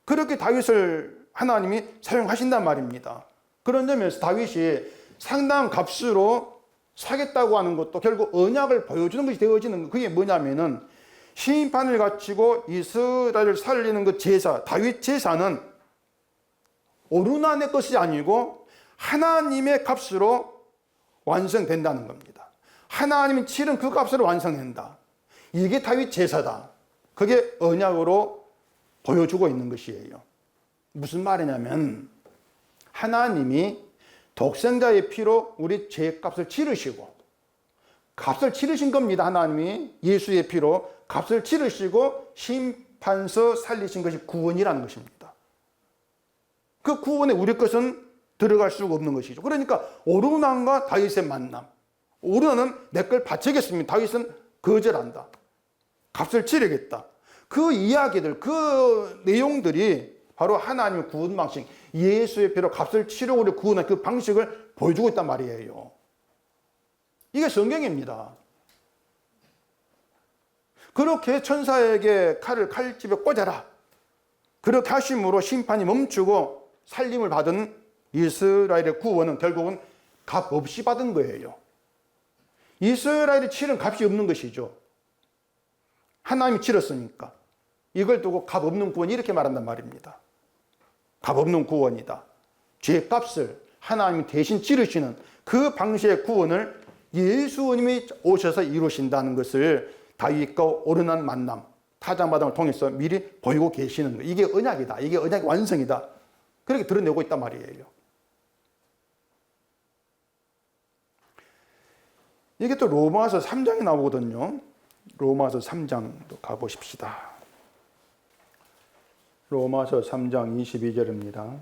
그렇게 다윗을 하나님이 사용하신단 말입니다. 그런 점에서 다윗이 상당한 값으로 사겠다고 하는 것도 결국 언약을 보여주는 것이 되어지는, 그게 뭐냐면은 심판을 갖추고 이스라엘을 살리는 그 제사, 다윗 제사는 오르난의 것이 아니고 하나님의 값으로 완성된다는 겁니다. 하나님이 치른 그 값으로 완성된다. 이게 다윗 제사다. 그게 언약으로 보여주고 있는 것이에요. 무슨 말이냐면, 하나님이 독생자의 피로 우리 죄값을 치르시고, 값을 치르신 겁니다. 하나님이 예수의 피로 값을 치르시고 심판서 살리신 것이 구원이라는 것입니다. 그 구원에 우리 것은 들어갈 수가 없는 것이죠. 그러니까 오르난과 다윗의 만남, 오르난은 내 걸 바치겠습니다. 다윗은 거절한다. 값을 치르겠다. 그 이야기들, 그 내용들이 바로 하나님의 구원 방식, 예수의 피로 값을 치르고 우리 구원한 그 방식을 보여주고 있단 말이에요. 이게 성경입니다. 그렇게 천사에게 칼을 칼집에 꽂아라. 그렇게 하심으로 심판이 멈추고 살림을 받은 이스라엘의 구원은 결국은 값 없이 받은 거예요. 이스라엘이 치른 값이 없는 것이죠. 하나님이 치렀으니까. 이걸 두고 값 없는 구원 이렇게 말한단 말입니다. 값 없는 구원이다. 죄 값을 하나님이 대신 치르시는 그 방식의 구원을 예수님이 오셔서 이루신다는 것을 다윗과 오르난 만남, 타작마당을 통해서 미리 보이고 계시는 거예요. 이게 언약이다. 이게 언약의 완성이다. 그렇게 드러내고 있단 말이에요. 이게 또 로마서 3장이 나오거든요. 로마서 3장도 가보십시다. 로마서 3장 22절입니다.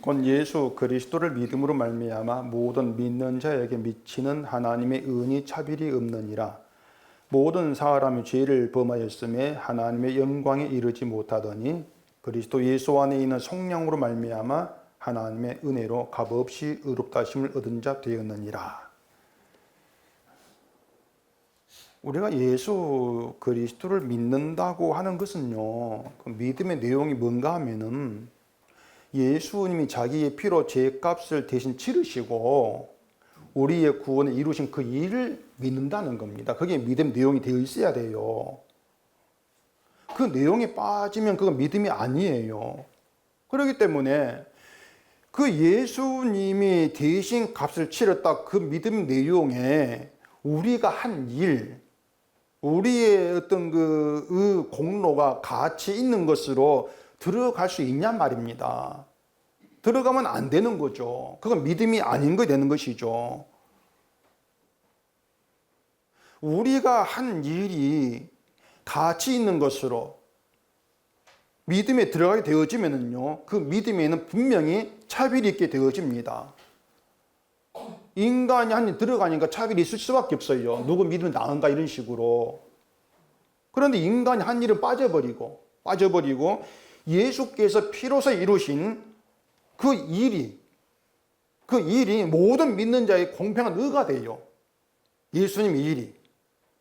곧 예수 그리스도를 믿음으로 말미암아 모든 믿는 자에게 미치는 하나님의 은이 차별이 없느니라. 모든 사람이 죄를 범하였음에 하나님의 영광에 이르지 못하더니 그리스도 예수 안에 있는 성령으로 말미암아 하나님의 은혜로 값없이 의롭다 하심을 얻은 자 되었느니라. 우리가 예수 그리스도를 믿는다고 하는 것은요, 그 믿음의 내용이 뭔가 하면은 예수님이 자기의 피로 죄값을 대신 치르시고 우리의 구원을 이루신 그 일을 믿는다는 겁니다. 그게 믿음 내용이 되어 있어야 돼요. 그 내용이 빠지면 그건 믿음이 아니에요. 그렇기 때문에 그 예수님이 대신 값을 치렀다 그 믿음 내용에 우리가 한 일, 우리의 어떤 그 공로가 가치 있는 것으로 들어갈 수 있냔 말입니다. 들어가면 안 되는 거죠. 그건 믿음이 아닌 거 되는 것이죠. 우리가 한 일이 가치 있는 것으로 믿음에 들어가게 되어지면요, 그 믿음에는 분명히 차별이 있게 되어집니다. 인간이 한 일 들어가니까 차별이 있을 수밖에 없어요. 누구 믿으면 나은가 이런 식으로. 그런데 인간이 한 일은 빠져버리고 예수께서 피로서 이루신 그 일이 모든 믿는 자의 공평한 의가 돼요. 예수님의 일이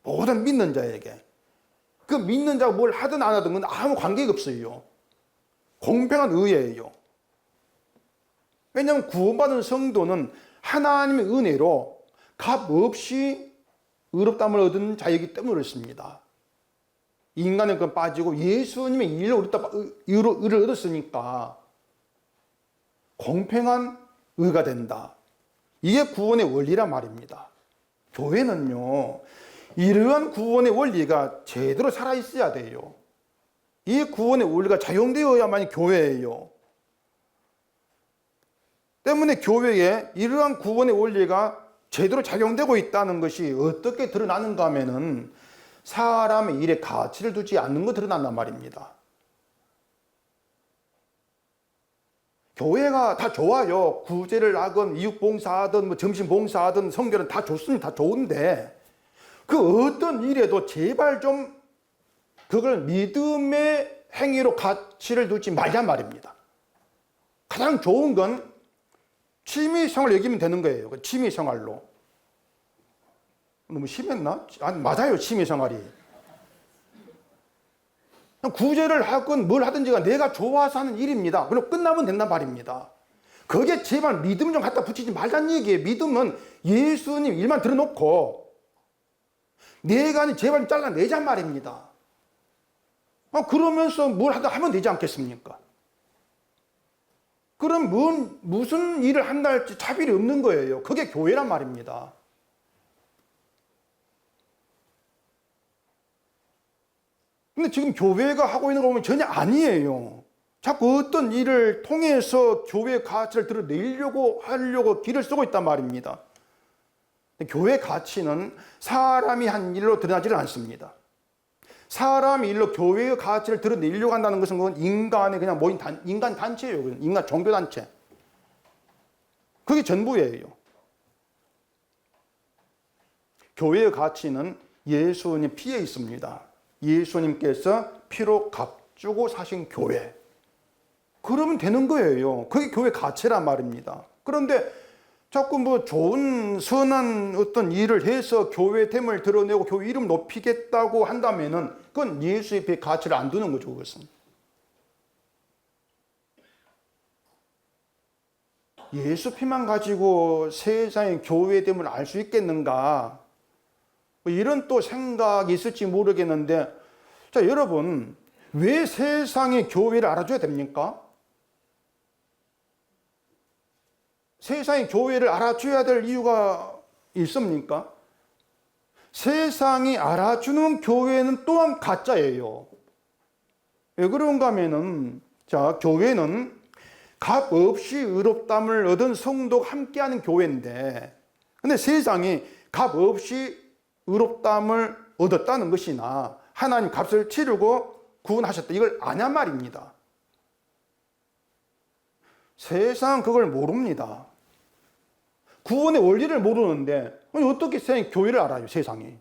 모든 믿는 자에게. 그 믿는 자가 뭘 하든 안 하든 건 아무 관계가 없어요. 공평한 의예요. 왜냐하면 구원받은 성도는 하나님의 은혜로 값 없이 의롭다함을 얻은 자이기 때문에 그렇습니다. 인간은 그건 빠지고 예수님의 일로 의를 얻었으니까 공평한 의가 된다. 이게 구원의 원리란 말입니다. 교회는요, 이러한 구원의 원리가 제대로 살아있어야 돼요. 이 구원의 원리가 작용되어야만이 교회예요. 때문에 교회에 이러한 구원의 원리가 제대로 작용되고 있다는 것이 어떻게 드러나는가 하면은 사람의 일에 가치를 두지 않는 거 드러난단 말입니다. 교회가 다 좋아요. 구제를 하건 이웃봉사하든 뭐 점심봉사하든 성결은 다 좋습니다. 다 좋은데 그 어떤 일에도 제발 좀 그걸 믿음의 행위로 가치를 두지 말란 말입니다. 가장 좋은 건 취미생활 얘기면 되는 거예요. 취미생활로. 너무 심했나? 아니, 맞아요. 취미생활이. 구제를 하건 뭘 하든지가 내가 좋아서 하는 일입니다. 그리고 끝나면 된단 말입니다. 거기에 제발 믿음 좀 갖다 붙이지 말란 얘기예요. 믿음은 예수님 일만 들어놓고 내가 아니 제발 잘라내자 말입니다. 그러면서 뭘 하다 하면 되지 않겠습니까? 그럼 무슨 일을 한다 할지 차별이 없는 거예요. 그게 교회란 말입니다. 근데 지금 교회가 하고 있는 거 보면 전혀 아니에요. 자꾸 어떤 일을 통해서 교회의 가치를 하려고 길을 쓰고 있단 말입니다. 교회의 가치는 사람이 한 일로 드러나지를 않습니다. 사람이 일로 교회의 가치를 드러내려고 한다는 것은 그건 인간의 그냥 모인 인간 단체예요. 인간 종교 단체. 그게 전부예요. 교회의 가치는 예수님 피에 있습니다. 예수님께서 피로 값주고 사신 교회. 그러면 되는 거예요. 그게 교회 가치란 말입니다. 그런데 자꾸 뭐 좋은 선한 어떤 일을 해서 교회됨을 드러내고 교회 이름 높이겠다고 한다면은 그건 예수의 배 가치를 안 두는 거죠, 그것은. 예수 피만 가지고 세상의 교회됨을 알 수 있겠는가? 뭐 이런 또 생각이 있을지 모르겠는데, 자, 여러분, 왜 세상의 교회를 알아줘야 됩니까? 세상의 교회를 알아줘야 될 이유가 있습니까? 세상이 알아주는 교회는 또한 가짜예요. 왜 그런가 하면은, 자, 교회는 값 없이 의롭다함을 얻은 성도가 함께하는 교회인데, 근데 세상이 값 없이 의롭다함을 얻었다는 것이나 하나님 값을 치르고 구원하셨다, 이걸 아냐 말입니다. 세상은 그걸 모릅니다. 구원의 원리를 모르는데 어떻게 세상이 교회를 알아요, 세상이?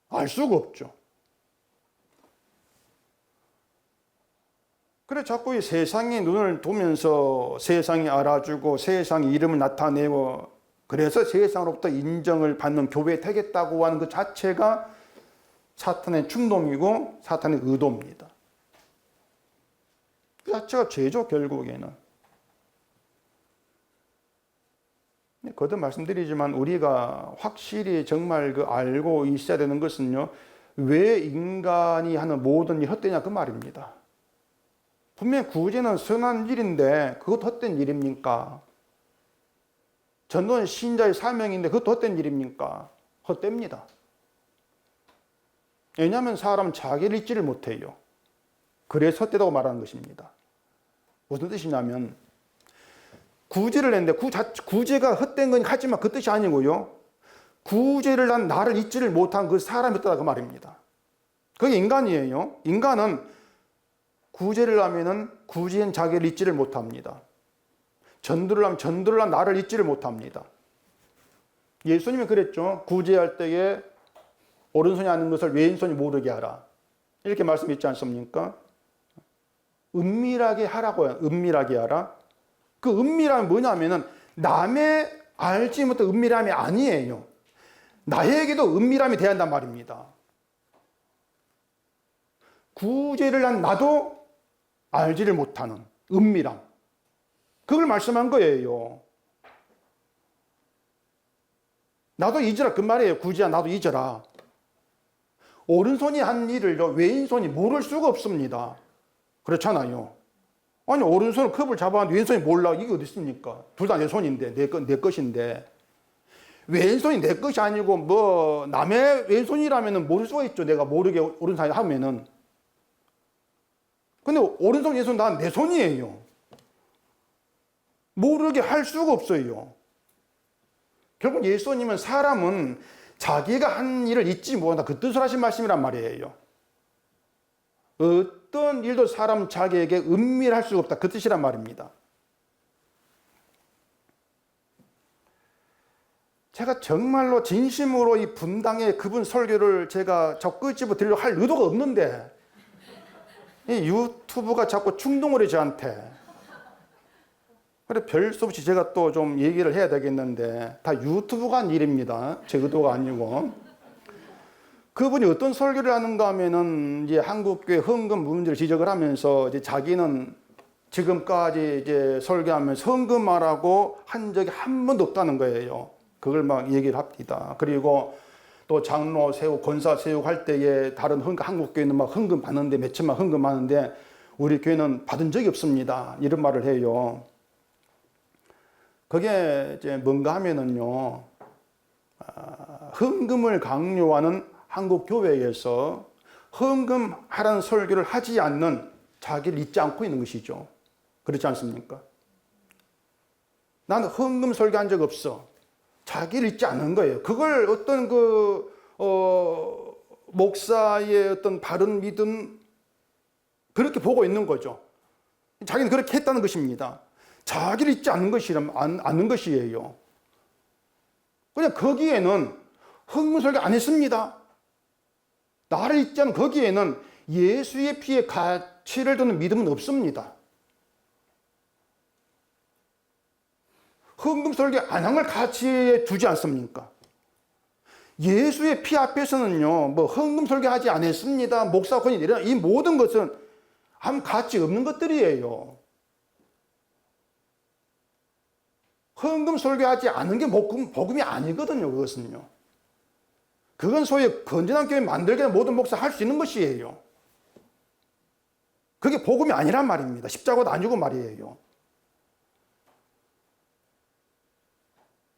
알 수가 없죠. 그래 자꾸 이 세상의 눈을 두면서 세상이 알아주고 세상의 이름을 나타내고 그래서 세상으로부터 인정을 받는 교회 되겠다고 하는 그 자체가 사탄의 충동이고 사탄의 의도입니다. 그 자체가 죄죠, 결국에는. 거듭 말씀드리지만 우리가 확실히 정말 그 알고 있어야 되는 것은요, 왜 인간이 하는 모든 일이 헛되냐 그 말입니다. 분명히 구제는 선한 일인데 그것도 헛된 일입니까? 전도는 신자의 사명인데 그것도 헛된 일입니까? 헛됩니다. 왜냐하면 사람 자기를 잊지를 못해요. 그래서 헛되다고 말하는 것입니다. 무슨 뜻이냐면 구제를 했는데 구제가 헛된 건 하지만 그 뜻이 아니고요, 구제를 한 나를 잊지를 못한 그 사람이 헛되다 그 말입니다. 그게 인간이에요. 인간은 구제를 하면은 구제한 자기를 잊지를 못합니다. 전도를 하면 전도를 한 나를 잊지를 못합니다. 예수님이 그랬죠. 구제할 때에 오른손이 아는 것을 왼손이 모르게 하라, 이렇게 말씀했지 않습니까? 은밀하게 하라고요. 은밀하게 하라. 그 은밀함이 뭐냐면은 남의 알지 못한 은밀함이 아니에요. 나에게도 은밀함이 돼야 한단 말입니다. 구제를 한 나도 알지를 못하는 은밀함, 그걸 말씀한 거예요. 나도 잊어라 그 말이에요. 구제야 나도 잊어라. 오른손이 한 일을 왼손이 모를 수가 없습니다. 그렇잖아요. 아니 오른손을 컵을 잡았는데 왼손이 몰라, 이게 어디 있습니까? 둘 다 내 손인데, 내 것인데. 왼손이 내 것이 아니고 뭐 남의 왼손이라면 모를 수가 있죠. 내가 모르게 오른손이 하면은. 근데 오른손 왼손 다 내 손이에요. 모르게 할 수가 없어요. 결국 예수님은 사람은 자기가 한 일을 잊지 못한다, 그 뜻을 하신 말씀이란 말이에요. 어떤 일도 사람 자기에게 은밀할 수가 없다, 그 뜻이란 말입니다. 제가 정말로 진심으로 이 분당의 그분 설교를 제가 자꾸 끄집어 드리려고 할 의도가 없는데 이 유튜브가 자꾸 충동을 해 저한테. 그래 별 수 없이 제가 또 좀 얘기를 해야 되겠는데 다 유튜브가 한 일입니다. 제 의도가 아니고. 그분이 어떤 설교를 하는가 하면은 이제 한국교회 헌금 문제를 지적을 하면서 이제 자기는 지금까지 이제 설교하면서 헌금하라고 한 적이 한 번도 없다는 거예요. 그걸 막 얘기를 합니다. 그리고 또 장로 세우고 권사 세우고 할 때에 다른 한국교회는 막 헌금 받는데 몇 천만 헌금 하는데 우리 교회는 받은 적이 없습니다, 이런 말을 해요. 그게 이제 뭔가 하면은요, 헌금을 강요하는 한국 교회에서 헌금하라는 설교를 하지 않는 자기를 잊지 않고 있는 것이죠. 그렇지 않습니까? 나는 헌금 설교한 적 없어. 자기를 잊지 않는 거예요. 그걸 어떤 목사의 어떤 바른 믿음, 그렇게 보고 있는 거죠. 자기는 그렇게 했다는 것입니다. 자기를 잊지 않는 않는 것이에요. 그냥 거기에는 헌금 설교 안 했습니다. 나를 잊지 않는 거기에는 예수의 피에 가치를 두는 믿음은 없습니다. 헌금 설교 안 한 걸 가치에 두지 않습니까? 예수의 피 앞에서는요, 뭐 헌금 설교하지 않았습니다, 목사건이 내려나, 이 모든 것은 아무 가치 없는 것들이에요. 헌금 설교하지 않은 게 복음이 아니거든요. 그것은요. 그건 소위 건전한 교회 만들기 위해 모든 목사 할 수 있는 것이에요. 그게 복음이 아니란 말입니다. 십자가도 안 주고 말이에요.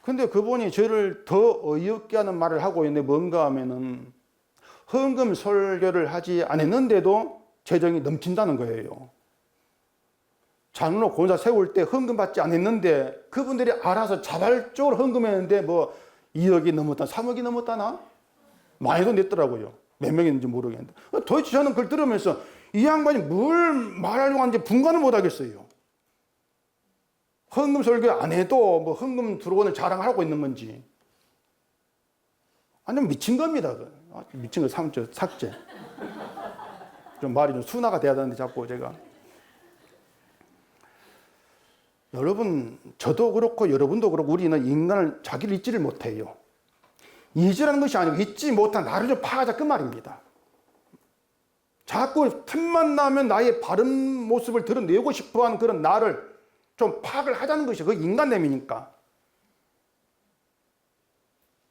근데 그분이 저를 더 어이없게 하는 말을 하고 있는데 뭔가 하면은 헌금 설교를 하지 않았는데도 재정이 넘친다는 거예요. 장로 권사 세울 때 헌금 받지 않았는데 그분들이 알아서 자발적으로 헌금했는데 뭐 2억이 넘었다, 3억이 넘었다나? 많이도 냈더라고요. 몇 명인지 모르겠는데. 도대체 저는 그걸 들으면서 이 양반이 뭘 말하려고 하는지 분간을 못 하겠어요. 헌금 설교 안 해도 뭐 헌금 들어오는 자랑을 하고 있는 건지. 아니면 미친 겁니다. 미친 거 삭제. 좀 말이 좀 순화가 돼야 되는데 자꾸 제가. 여러분, 저도 그렇고 여러분도 그렇고 우리는 인간을 자기를 잊지를 못해요. 잊으라는 것이 아니고 잊지 못한 나를 좀 파하자 그 말입니다. 자꾸 틈만 나면 나의 바른 모습을 드러내고 싶어하는 그런 나를 좀 파악을 하자는 것이 그 인간됨이니까.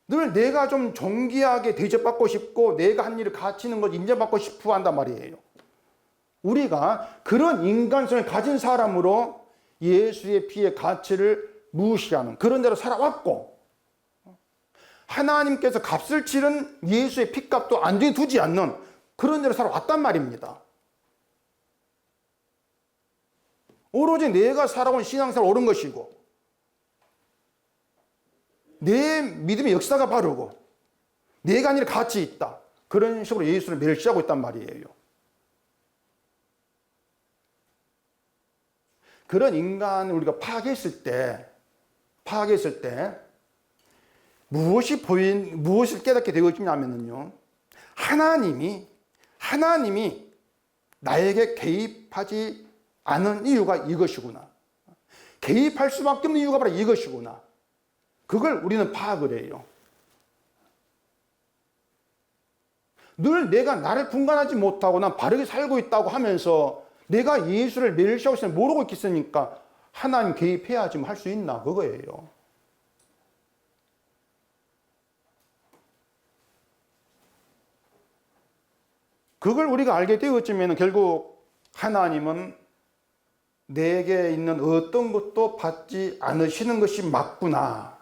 늘 내가 좀 존귀하게 대접받고 싶고 내가 한 일을 가치는 것 인정받고 싶어 한단 말이에요. 우리가 그런 인간성을 가진 사람으로 예수의 피의 가치를 무시하는 그런 자로 살아왔고 하나님께서 값을 치른 예수의 피값도 안중에 두지 않는 그런 자로 살아왔단 말입니다. 오로지 내가 살아온 신앙생활 옳은 것이고 내 믿음의 역사가 바르고 내가 아니라 가치 있다. 그런 식으로 예수를 멸시하고 있단 말이에요. 그런 인간을 우리가 파악했을 때 무엇을 깨닫게 되어지냐면요. 하나님이 나에게 개입하지 않은 이유가 이것이구나. 개입할 수밖에 없는 이유가 바로 이것이구나. 그걸 우리는 파악을 해요. 늘 내가 나를 분간하지 못하고 난 바르게 살고 있다고 하면서 내가 예수를 멸시하고 있으면 모르고 있겠으니까 하나님 개입해야지 할 수 있나 그거예요. 그걸 우리가 알게 되었으면 결국 하나님은 내게 있는 어떤 것도 받지 않으시는 것이 맞구나.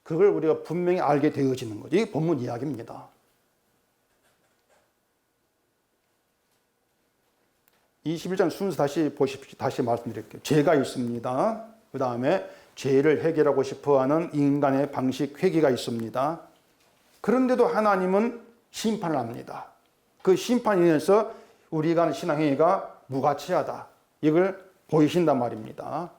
그걸 우리가 분명히 알게 되어지는 거죠. 이게 본문 이야기입니다. 21장 순서 다시 보십시오. 다시 말씀드릴게요. 죄가 있습니다. 그 다음에 죄를 해결하고 싶어하는 인간의 방식, 회개가 있습니다. 그런데도 하나님은 심판을 합니다. 그 심판에 인해서 우리가 하는 신앙행위가 무가치하다. 이걸 보이신단 말입니다.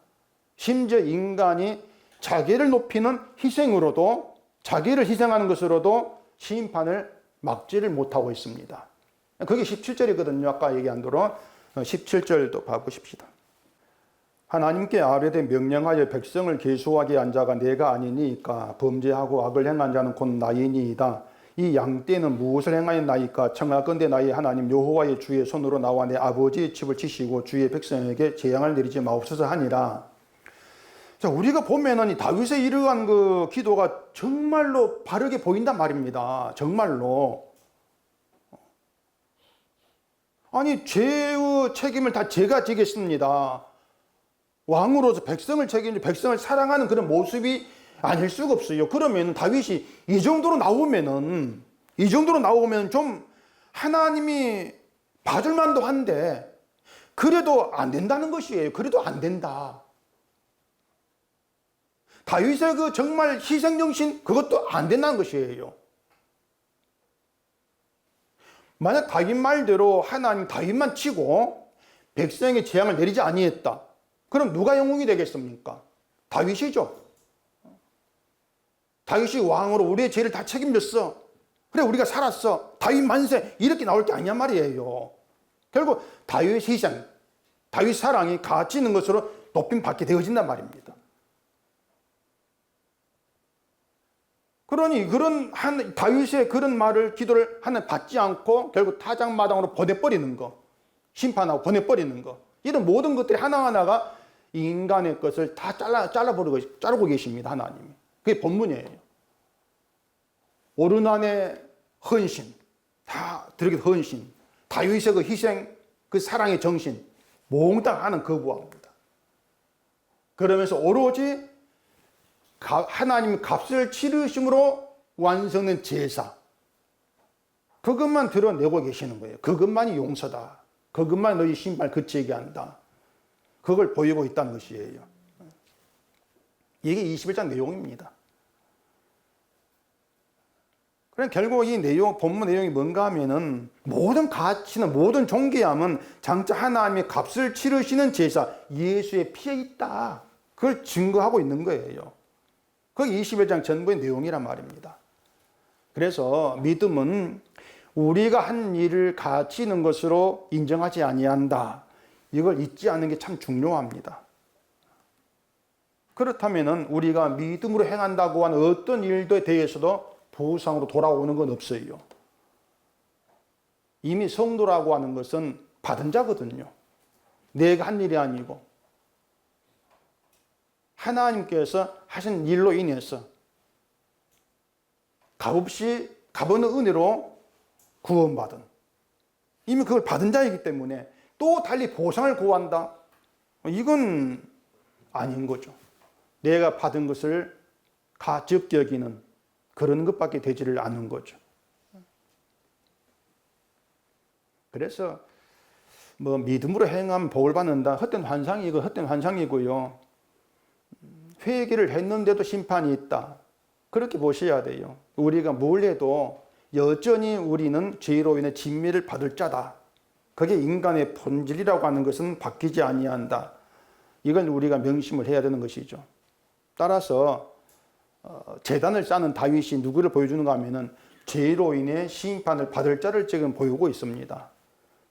심지어 인간이 자기를 높이는 희생으로도 자기를 희생하는 것으로도 심판을 막지를 못하고 있습니다. 그게 17절이거든요. 아까 얘기한 대로 17절도 봐보십시다. 하나님께 아뢰되 명령하여 백성을 계수하게 한 자가 내가 아니니까 범죄하고 악을 행한 자는 곧 나이니이다. 이 양떼는 무엇을 행하였나이까? 청하건대 나의 하나님 여호와의 주의 손으로 나와 내 아버지의 집을 치시고 주의 백성에게 재앙을 내리지 마옵소서 하니라. 자, 우리가 보면은 이 다윗의 이러한 그 기도가 정말로 바르게 보인단 말입니다. 정말로. 아니, 죄의 책임을 다 제가 지겠습니다. 왕으로서 백성을 책임지고 백성을 사랑하는 그런 모습이 아닐 수가 없어요. 그러면 다윗이 이 정도로 나오면 좀 하나님이 봐줄 만도 한데 그래도 안 된다는 것이에요. 그래도 안 된다. 다윗의 그 정말 희생정신 그것도 안 된다는 것이에요. 만약 다윗 말대로 하나님 다윗만 치고 백성에게 재앙을 내리지 아니했다. 그럼 누가 영웅이 되겠습니까? 다윗이죠. 다윗이 왕으로 우리의 죄를 다 책임졌어. 그래 우리가 살았어. 다윗 만세 이렇게 나올 게 아니란 말이에요. 결국 다윗의 희생, 다윗 사랑이 가치 있는 것으로 높임 받게 되어진단 말입니다. 그러니 그런 다윗의 그런 말을 기도를 하나님 받지 않고 결국 타작마당으로 보내버리는 거, 심판하고 보내버리는 거, 이런 모든 것들이 하나하나가 인간의 것을 다 자르고 계십니다. 하나님이. 그게 본문이에요. 오르난의 헌신, 다 들에게 헌신, 다윗의 그 희생, 그 사랑의 정신 몽땅 하는 거부합니다. 그러면서 오로지 하나님 값을 치르심으로 완성된 제사, 그것만 드러내고 계시는 거예요. 그것만이 용서다. 그것만 너희 심판을 그치게 한다. 그걸 보이고 있다는 것이에요. 이게 21장 내용입니다. 그럼 결국 이 내용, 본문 내용이 뭔가 하면은 모든 가치는, 모든 존귀함은 장차 하나님의 값을 치르시는 제사, 예수의 피에 있다. 그걸 증거하고 있는 거예요. 그 21장 전부의 내용이란 말입니다. 그래서 믿음은 우리가 한 일을 가치 있는 것으로 인정하지 아니한다. 이걸 잊지 않는 게 참 중요합니다. 그렇다면 우리가 믿음으로 행한다고 하는 어떤 일에 대해서도 보상으로 돌아오는 건 없어요. 이미 성도라고 하는 것은 받은 자거든요. 내가 한 일이 아니고 하나님께서 하신 일로 인해서 값없이 값없는 은혜로 구원받은, 이미 그걸 받은 자이기 때문에 또 달리 보상을 구한다? 이건 아닌 거죠. 내가 받은 것을 가치 없게 여기는 그런 것밖에 되지를 않는 거죠. 그래서 뭐 믿음으로 행하면 복을 받는다. 헛된 환상이고요. 회개를 했는데도 심판이 있다. 그렇게 보셔야 돼요. 우리가 뭘 해도 여전히 우리는 죄로 인해 진미를 받을 자다. 그게 인간의 본질이라고 하는 것은 바뀌지 아니한다. 이건 우리가 명심을 해야 되는 것이죠. 따라서 제단을 쌓는 다윗이 누구를 보여주는가 하면은 죄로 인해 심판을 받을 자를 지금 보이고 있습니다.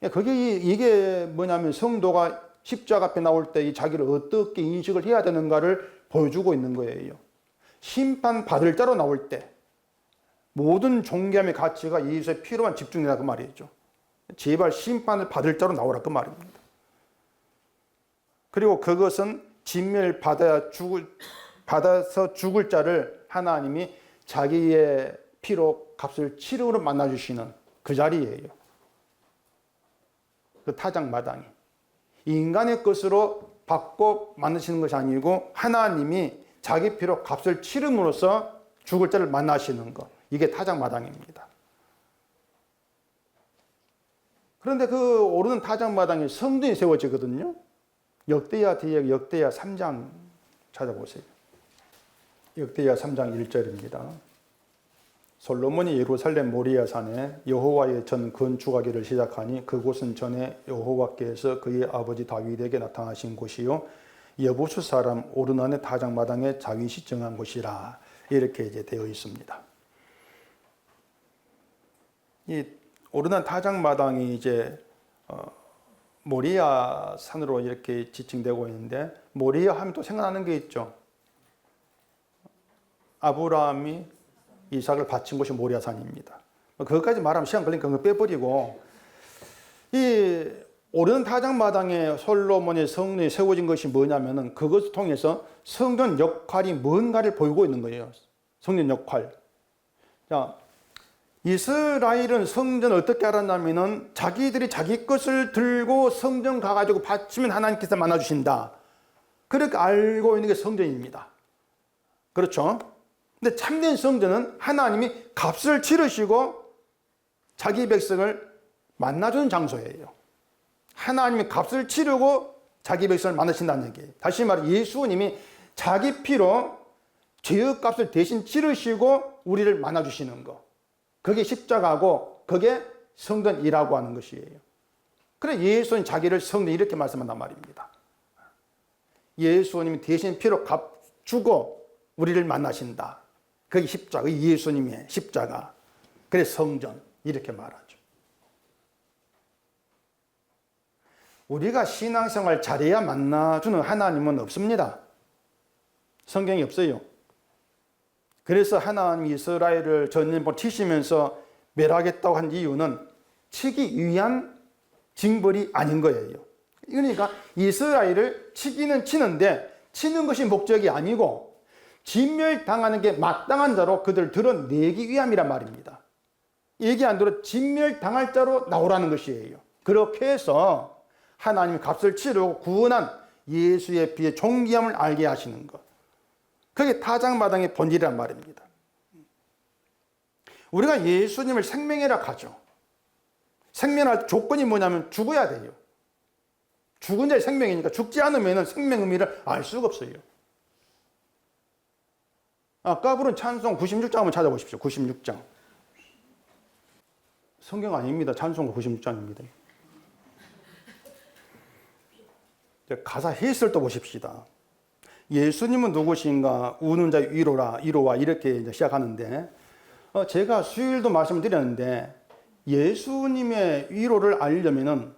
이게 뭐냐면 성도가 십자가 앞에 나올 때 이 자기를 어떻게 인식을 해야 되는가를 보여주고 있는 거예요. 심판 받을 자로 나올 때 모든 존귀함의 가치가 예수의 피로만 집중이라 그 말이죠. 제발 심판을 받을 자로 나오라 그 말입니다. 그리고 그것은 진멸 받아서 죽을 자를 하나님이 자기의 피로 값을 치름으로 만나주시는 그 자리예요. 그 타작마당이. 인간의 것으로 받고 만드시는 것이 아니고 하나님이 자기 피로 값을 치름으로써 죽을 자를 만나시는 것. 이게 타작마당입니다. 그런데 그 오르는 타작마당에 성전이 세워지거든요. 역대야 3장 찾아보세요. 역대야 3장 1절입니다. 솔로몬이 예루살렘 모리아 산에 여호와의 전 건축하기를 시작하니 그곳은 전에 여호와께서 그의 아버지 다윗에게 나타나신 곳이요 여부수 사람 오르난의 타작마당에 다윗이 정한 곳이라. 이렇게 이제 되어 있습니다. 이 오르난 타작마당이 이제 모리아 산으로 이렇게 지칭되고 있는데, 모리아 하면 또 생각나는 게 있죠. 아브라함이 이삭을 바친 곳이 모리아 산입니다. 그것까지 말하면 시간 걸리니까 그거 빼버리고, 이 오르는 타작마당에 솔로몬의 성전이 세워진 것이 뭐냐면은 그것을 통해서 성전 역할이 뭔가를 보이고 있는 거예요. 성전 역할. 자, 이스라엘은 성전을 어떻게 알았냐면은 자기들이 자기 것을 들고 성전 가가지고 바치면 하나님께서 만나주신다. 그렇게 알고 있는 게 성전입니다. 그렇죠? 근데 참된 성전은 하나님이 값을 치르시고 자기 백성을 만나주는 장소예요. 하나님이 값을 치르고 자기 백성을 만나신다는 얘기예요. 다시 말해 예수님이 자기 피로 죄의 값을 대신 치르시고 우리를 만나주시는 거. 그게 십자가고 그게 성전이라고 하는 것이에요. 그래 예수님 자기를 성전 이렇게 말씀한단 말입니다. 예수님이 대신 피로 값 주고 우리를 만나신다. 그게 십자가, 예수님의 십자가. 그래 성전 이렇게 말하죠. 우리가 신앙생활 잘해야 만나주는 하나님은 없습니다. 성경이 없어요. 그래서 하나님이 이스라엘을 전염병 치시면서 멸하겠다고 한 이유는 치기 위한 징벌이 아닌 거예요. 그러니까 이스라엘을 치기는 치는데 치는 것이 목적이 아니고 진멸당하는 게 마땅한 자로 그들을 드러내기 위함이란 말입니다. 얘기 안 들어 진멸당할 자로 나오라는 것이에요. 그렇게 해서 하나님이 값을 치르고 구원한 예수의 피의 존귀함을 알게 하시는 것. 그게 타작마당의 본질이란 말입니다. 우리가 예수님을 생명이라 하죠. 생명할 조건이 뭐냐면 죽어야 돼요. 죽은 자의 생명이니까 죽지 않으면 생명 의미를 알 수가 없어요. 아까 부른 찬송 96장 한번 찾아보십시오. 96장. 성경 아닙니다. 찬송 96장입니다. 가사 해설 또 보십시다. 예수님은 누구신가? 우는 자의 위로와 이렇게 시작하는데 제가 수요일도 말씀드렸는데 예수님의 위로를 알려면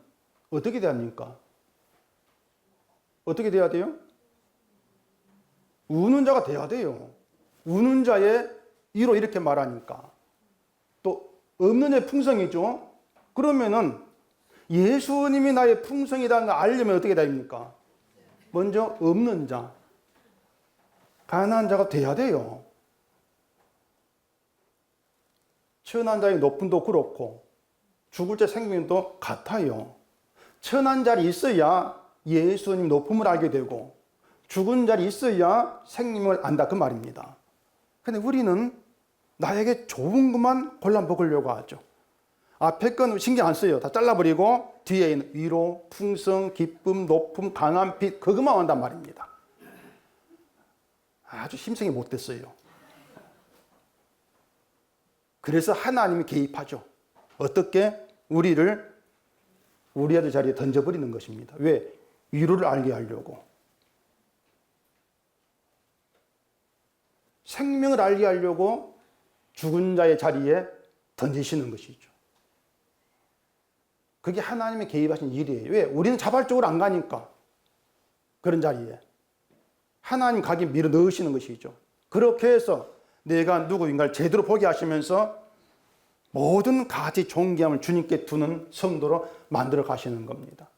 어떻게 돼야 합니까? 어떻게 돼야 돼요? 우는 자가 돼야 돼요. 우는 자의 위로 이렇게 말하니까. 또 없는 자의 풍성이죠. 그러면은 예수님이 나의 풍성이라는 걸 알려면 어떻게 됩니까? 먼저 없는 자, 가난한 자가 돼야 돼요. 천한 자의 높음도 그렇고 죽을 자 생명도 같아요. 천한 자리 있어야 예수님 높음을 알게 되고 죽은 자리 있어야 생명을 안다 그 말입니다. 근데 우리는 나에게 좋은 것만 골라 먹으려고 하죠. 앞에 건 신경 안 써요. 다 잘라버리고 뒤에 있는 위로, 풍성, 기쁨, 높음, 강한 빛 그것만 한단 말입니다. 아주 힘성이 못됐어요. 그래서 하나님이 개입하죠. 어떻게? 우리를 우리 아들 자리에 던져버리는 것입니다. 왜? 위로를 알게 하려고. 생명을 알게 하려고 죽은 자의 자리에 던지시는 것이죠. 그게 하나님의 개입하신 일이에요. 왜? 우리는 자발적으로 안 가니까. 그런 자리에. 하나님 가게 밀어 넣으시는 것이죠. 그렇게 해서 내가 누구인가를 제대로 보게 하시면서 모든 가지 존귀함을 주님께 두는 성도로 만들어 가시는 겁니다.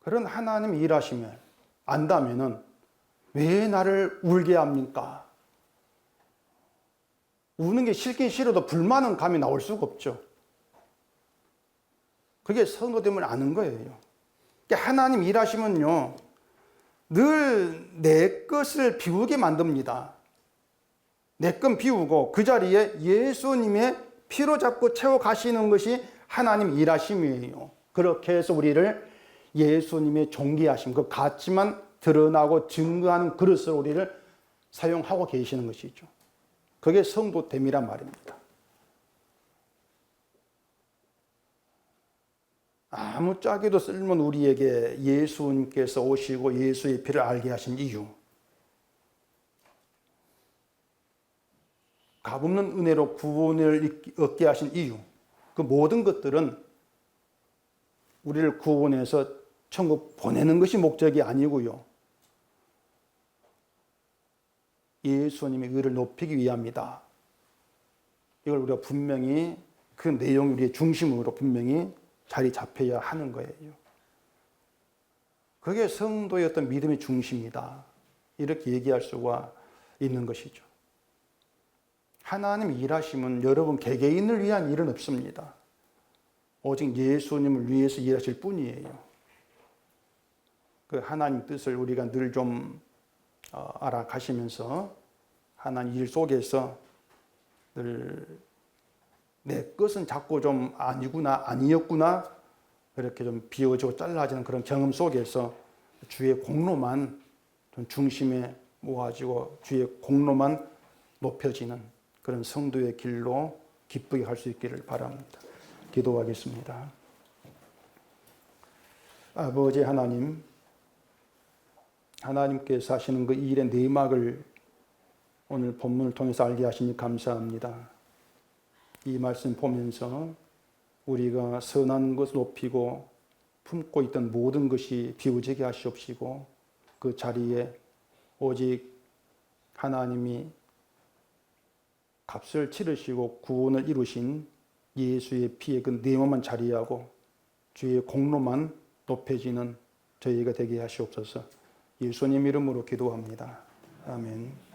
그런 하나님 일하시면 안다면은 왜 나를 울게 합니까? 우는 게 싫긴 싫어도 불만은 감이 나올 수가 없죠. 그게 성도됨을 아는 거예요. 하나님 일하시면요, 늘 내 것을 비우게 만듭니다. 내 것 비우고 그 자리에 예수님의 피로 잡고 채워 가시는 것이 하나님 일하심이에요. 그렇게 해서 우리를 예수님의 존귀하심, 그 가치만 드러나고 증거하는 그릇으로 우리를 사용하고 계시는 것이죠. 그게 성도됨이란 말입니다. 아무짝에도 쓸모없는 우리에게 예수님께서 오시고 예수의 피를 알게 하신 이유, 값없는 은혜로 구원을 얻게 하신 이유, 그 모든 것들은 우리를 구원해서 천국 보내는 것이 목적이 아니고요, 예수님의 의를 높이기 위함이다. 이걸 우리가 분명히 그 내용이 우리의 중심으로 분명히 자리 잡혀야 하는 거예요. 그게 성도의 어떤 믿음의 중심이다. 이렇게 얘기할 수가 있는 것이죠. 하나님 일하심은 여러분 개개인을 위한 일은 없습니다. 오직 예수님을 위해서 일하실 뿐이에요. 그 하나님 뜻을 우리가 늘 좀 알아가시면서 하나님 일 속에서 늘 내 것은 자꾸 좀 아니었구나 그렇게 좀 비워지고 잘라지는 그런 경험 속에서 주의 공로만 좀 중심에 모아지고 주의 공로만 높여지는 그런 성도의 길로 기쁘게 갈 수 있기를 바랍니다. 기도하겠습니다. 아버지 하나님, 하나님께서 하시는 그 일의 내막을 오늘 본문을 통해서 알게 하시니 감사합니다. 이 말씀 보면서 우리가 선한 것을 높이고 품고 있던 모든 것이 비워지게 하시옵시고 그 자리에 오직 하나님이 값을 치르시고 구원을 이루신 예수의 피의 그 내용만 자리하고 주의 공로만 높여지는 저희가 되게 하시옵소서. 예수님 이름으로 기도합니다. 아멘.